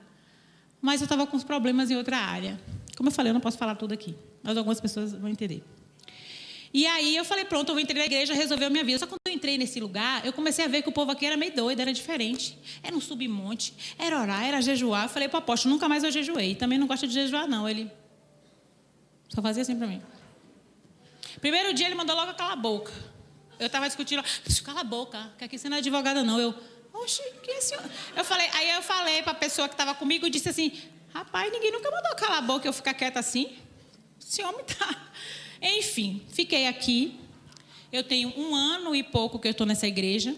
mas eu estava com uns problemas em outra área. Como eu falei, eu não posso falar tudo aqui, mas algumas pessoas vão entender. E aí eu falei, pronto, eu entrei na igreja, resolveu a minha vida. Só que quando eu entrei nesse lugar, eu comecei a ver que o povo aqui era meio doido, era diferente. Era um submonte, era orar, era jejuar. Eu falei para o apóstolo, nunca mais eu jejuei. Também não gosta de jejuar, não. Ele só fazia assim para mim. Primeiro dia ele mandou logo calar a boca. Eu estava discutindo, cala a boca, que aqui você não é advogada, não. Oxe, que é senhor? Aí eu falei para a pessoa que estava comigo e disse assim, rapaz, ninguém nunca mandou calar a boca e eu ficar quieta assim. Esse homem está... Enfim, fiquei aqui. Eu tenho 1 ano e pouco que eu estou nessa igreja.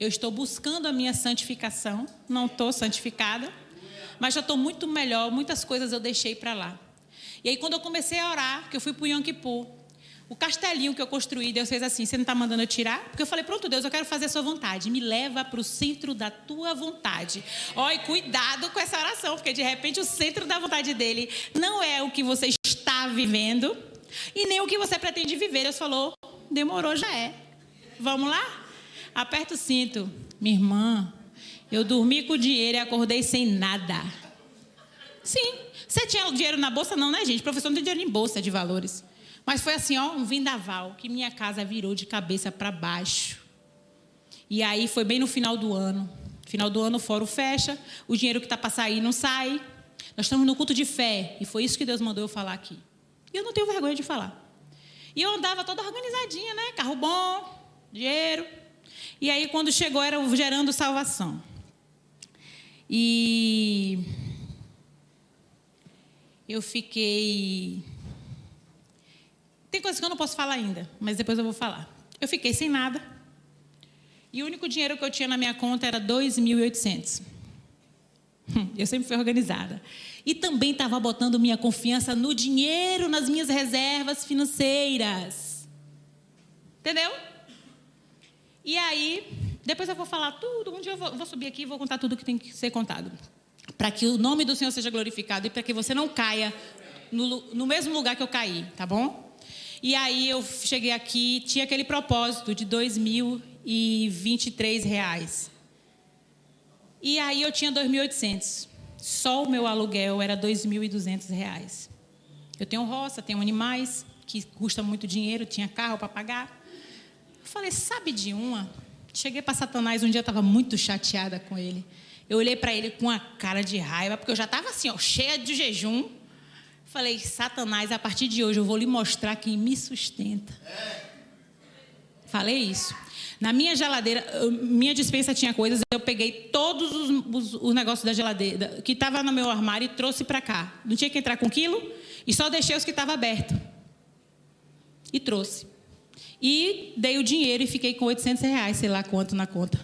Eu estou buscando a minha santificação. Não estou santificada, mas já estou muito melhor. Muitas coisas eu deixei para lá. E aí, quando eu comecei a orar, que eu fui para o Yom Kippur, o castelinho que eu construí, Deus fez assim, você não está mandando eu tirar? Porque eu falei, pronto, Deus, eu quero fazer a sua vontade. Me leva para o centro da tua vontade. Olha, cuidado com essa oração, porque de repente o centro da vontade dele não é o que você está vivendo e nem o que você pretende viver. Deus falou, demorou, já é. Vamos lá? Aperta o cinto. Minha irmã, eu dormi com o dinheiro e acordei sem nada. Sim. Você tinha dinheiro na bolsa? Não, né, gente? O professor não tem dinheiro em bolsa de valores. Mas foi assim, ó, um vendaval, que minha casa virou de cabeça para baixo. E aí foi bem no final do ano. Final do ano o fórum fecha, o dinheiro que está para sair não sai. Nós estamos no culto de fé. E foi isso que Deus mandou eu falar aqui. E eu não tenho vergonha de falar. E eu andava toda organizadinha, né? Carro bom, dinheiro. E aí, quando chegou, era o Gerando Salvação. E eu fiquei... Tem coisas que eu não posso falar ainda, mas depois eu vou falar. Eu fiquei sem nada. E o único dinheiro que eu tinha na minha conta era 2.800. Eu sempre fui organizada. E também estava botando minha confiança no dinheiro, nas minhas reservas financeiras. Entendeu? E aí, depois eu vou falar tudo. Um dia eu vou subir aqui e vou contar tudo que tem que ser contado. Para que o nome do Senhor seja glorificado e para que você não caia no mesmo lugar que eu caí, tá bom? E aí eu cheguei aqui, tinha aquele propósito de R$2.023. E aí eu tinha 2.800. Só o meu aluguel era R$2.200. Eu tenho roça, tenho animais, que custa muito dinheiro, tinha carro para pagar. Eu falei, sabe de uma? Cheguei para Satanás, um dia eu estava muito chateada com ele. Eu olhei para ele com uma cara de raiva, porque eu já estava assim, ó, cheia de jejum. Falei, Satanás, a partir de hoje eu vou lhe mostrar quem me sustenta. Falei isso. Na minha geladeira, minha despensa tinha coisas, eu peguei todos os negócios da geladeira, que estava no meu armário, e trouxe para cá. Não tinha que entrar com quilo, e só deixei os que estavam abertos. E trouxe. E dei o dinheiro e fiquei com R$800, sei lá quanto na conta.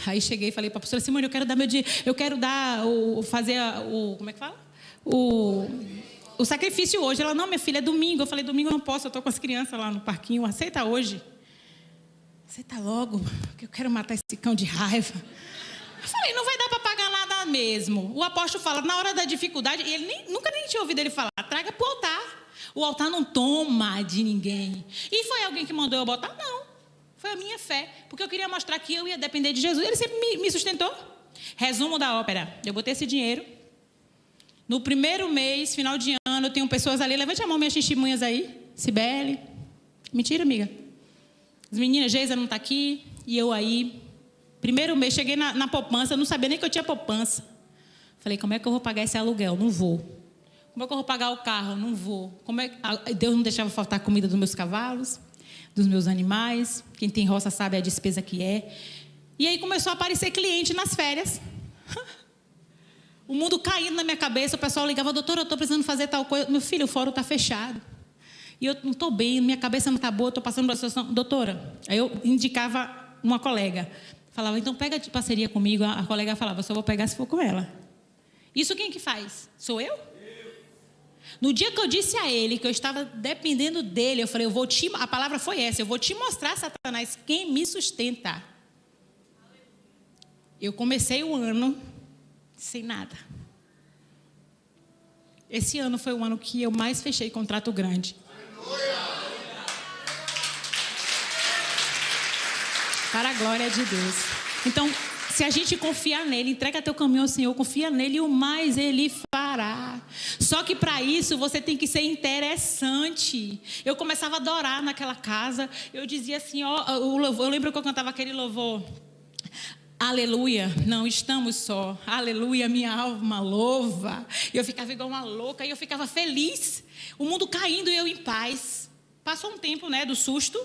Aí cheguei e falei para a pastora: Simone, eu quero dar meu dia, eu quero dar como é que fala? O sacrifício hoje. Ela: não, minha filha, é domingo. Eu falei: domingo eu não posso, eu estou com as crianças lá no parquinho. Aceita hoje. Aceita logo, porque eu quero matar esse cão de raiva. Eu falei: não vai dar para pagar nada mesmo. O apóstolo fala, na hora da dificuldade, e ele nunca nem tinha ouvido ele falar: traga para o altar. O altar não toma de ninguém. E foi alguém que mandou eu botar? Não. Foi a minha fé, porque eu queria mostrar que eu ia depender de Jesus. Ele sempre me sustentou. Resumo da ópera: eu botei esse dinheiro. No primeiro mês, final de ano, eu tenho pessoas ali. Levante a mão, minhas testemunhas aí. Cibele. Mentira, amiga. As meninas, Geisa não está aqui. E eu aí. Primeiro mês, cheguei na poupança. Eu não sabia nem que eu tinha poupança. Falei: como é que eu vou pagar esse aluguel? Não vou. Como é que eu vou pagar o carro? Não vou. Deus não deixava faltar comida dos meus cavalos, dos meus animais. Quem tem roça sabe a despesa que é. E aí começou a aparecer cliente nas férias. O mundo caindo na minha cabeça. O pessoal ligava: doutora, eu estou precisando fazer tal coisa. Meu filho, o fórum está fechado. E eu não estou bem, minha cabeça não está boa, estou passando por uma situação. Doutora, aí eu indicava uma colega. Falava: então pega de parceria comigo. A colega falava: só vou pegar se for com ela. Isso quem que faz? Sou eu? No dia que eu disse a ele que eu estava dependendo dele, eu falei: a palavra foi essa: eu vou te mostrar, Satanás, quem me sustenta. Eu comecei o ano sem nada. Esse ano foi o ano que eu mais fechei contrato grande. Para a glória de Deus. Então, se a gente confiar nele, entrega teu caminho ao Senhor, confia nele, e o mais ele fará. Só que para isso você tem que ser interessante. Eu começava a adorar naquela casa. Eu dizia assim, eu lembro que eu cantava aquele louvor: aleluia, não estamos só. Aleluia, minha alma louva. E eu ficava igual uma louca, e eu ficava feliz. O mundo caindo e eu em paz. Passou um tempo, do susto.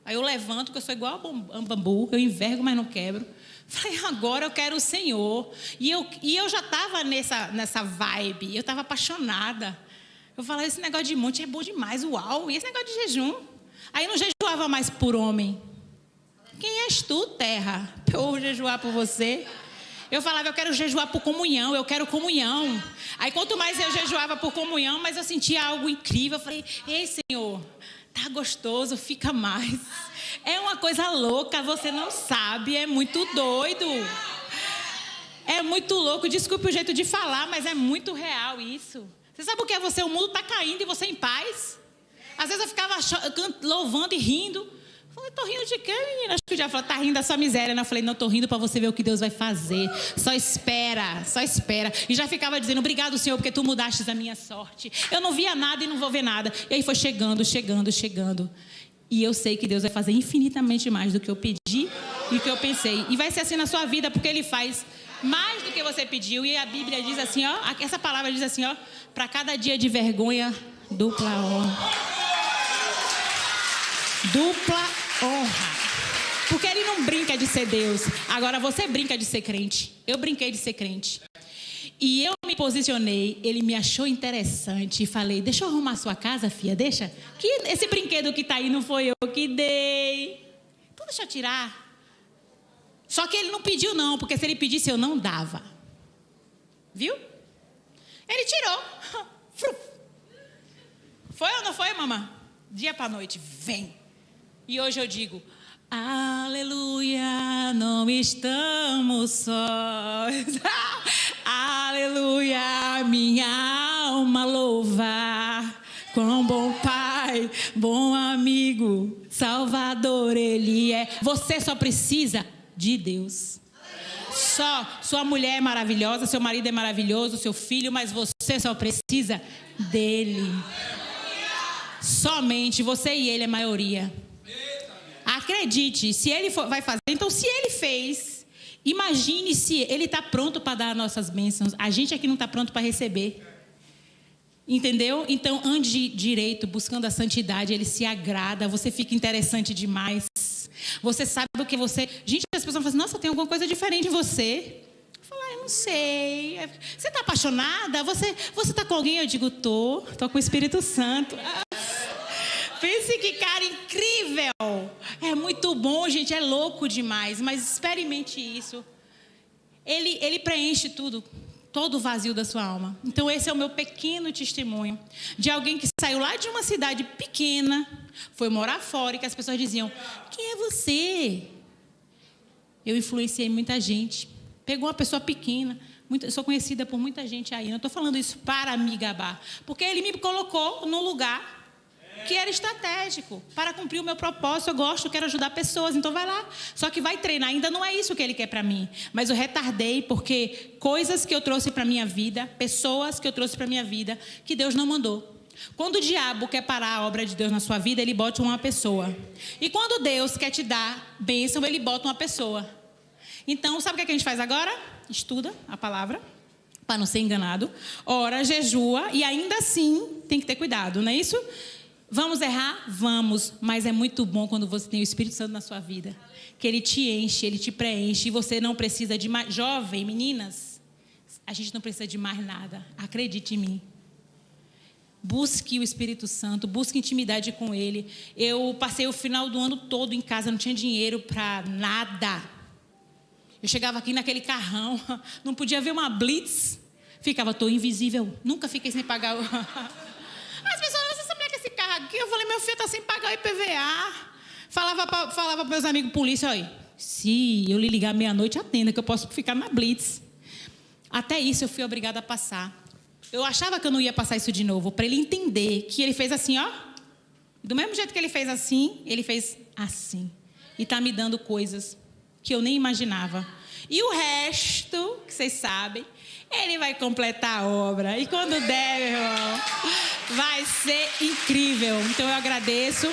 Aí eu levanto, que eu sou igual a bambu. Eu envergo, mas não quebro. Falei: agora eu quero o Senhor. E eu já estava nessa vibe. Eu estava apaixonada. Eu falei: esse negócio de monte é bom demais, uau. E esse negócio de jejum? Aí eu não jejuava mais por homem. Quem és tu, terra, para eu jejuar por você? Eu falava: eu quero jejuar por comunhão, eu quero comunhão. Aí quanto mais eu jejuava por comunhão, mais eu sentia algo incrível. Eu falei: ei, Senhor, tá gostoso, fica mais. É uma coisa louca, você não sabe, é muito doido. É muito louco, desculpe o jeito de falar, mas é muito real isso. Você sabe o que é você? O mundo está caindo e você em paz. Às vezes eu ficava louvando e rindo. Eu falei: tô rindo de quê, menina? Acho que o diabo falou: tá rindo da sua miséria. Eu falei: não, tô rindo para você ver o que Deus vai fazer. Só espera, só espera. E já ficava dizendo: obrigado, Senhor, porque tu mudaste a minha sorte. Eu não via nada e não vou ver nada. E aí foi chegando. E eu sei que Deus vai fazer infinitamente mais do que eu pedi e do que eu pensei. E vai ser assim na sua vida, porque Ele faz mais do que você pediu. E a Bíblia diz assim, essa palavra diz assim, para cada dia de vergonha, dupla honra. Dupla honra. Porque Ele não brinca de ser Deus. Agora você brinca de ser crente. Eu brinquei de ser crente. E eu me posicionei, ele me achou interessante e falei: deixa eu arrumar a sua casa, filha, deixa. Que esse brinquedo que está aí não foi eu que dei. Então deixa eu tirar. Só que ele não pediu não, porque se ele pedisse eu não dava. Viu? Ele tirou. Foi ou não foi, mamãe? Dia para noite, vem. E hoje eu digo: aleluia, não estamos sós. Aleluia, minha alma louva. Quão bom Pai, bom amigo, Salvador Ele é. Você só precisa de Deus. Só. Sua mulher é maravilhosa, seu marido é maravilhoso, seu filho, mas você só precisa dele. Somente você e ele é maioria. Acredite, se ele vai fazer, então se ele fez, imagine se ele está pronto para dar nossas bênçãos. A gente aqui não está pronto para receber. Entendeu? Então ande direito, buscando a santidade. Ele se agrada, você fica interessante demais. Você sabe o que você... Gente, as pessoas falam assim: nossa, tem alguma coisa diferente em você. Eu falo: eu não sei. Você está apaixonada? Você está com alguém? Eu digo: tô com o Espírito Santo. Pense que cara incrível. É muito bom, gente, é louco demais, mas experimente isso. Ele preenche tudo, todo o vazio da sua alma. Então esse é o meu pequeno testemunho de alguém que saiu lá de uma cidade pequena, foi morar fora e que as pessoas diziam: quem é você? Eu influenciei muita gente. Pegou uma pessoa pequena, eu sou conhecida por muita gente aí. Eu não estou falando isso para me gabar, porque ele me colocou num lugar que era estratégico para cumprir o meu propósito. Eu gosto, quero ajudar pessoas, então vai lá. Só que vai treinar, ainda não é isso que ele quer para mim. Mas eu retardei porque coisas que eu trouxe para a minha vida, pessoas que eu trouxe para a minha vida, que Deus não mandou. Quando o diabo quer parar a obra de Deus na sua vida, ele bota uma pessoa. E quando Deus quer te dar bênção, ele bota uma pessoa. Então, sabe o que a gente faz agora? Estuda a palavra, para não ser enganado. Ora, jejua, e ainda assim tem que ter cuidado, não é isso? Vamos errar? Vamos, mas é muito bom quando você tem o Espírito Santo na sua vida, que ele te enche, ele te preenche, e você não precisa de mais. Jovem, meninas, a gente não precisa de mais nada, acredite em mim. Busque o Espírito Santo, busque intimidade com ele. Eu passei o final do ano todo em casa, não tinha dinheiro para nada. Eu chegava aqui naquele carrão, não podia ver uma blitz, ficava, tô invisível, nunca fiquei sem pagar o... As pessoas, você sabia que esse carro aqui? Eu falei, meu filho está sem pagar o IPVA. Falava para meus amigos polícia, olha, se eu lhe ligar meia-noite, atenda, que eu posso ficar na blitz. Até isso eu fui obrigada a passar. Eu achava que eu não ia passar isso de novo, para ele entender que ele fez assim, ó. Do mesmo jeito que ele fez assim, ele fez assim. E está me dando coisas que eu nem imaginava. E o resto, que vocês sabem, ele vai completar a obra. E quando der, meu irmão, vai ser incrível. Então eu agradeço.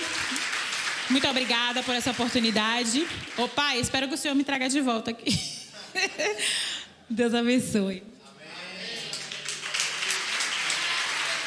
Muito obrigada por essa oportunidade. Ô pai, espero que o Senhor me traga de volta aqui. Deus abençoe.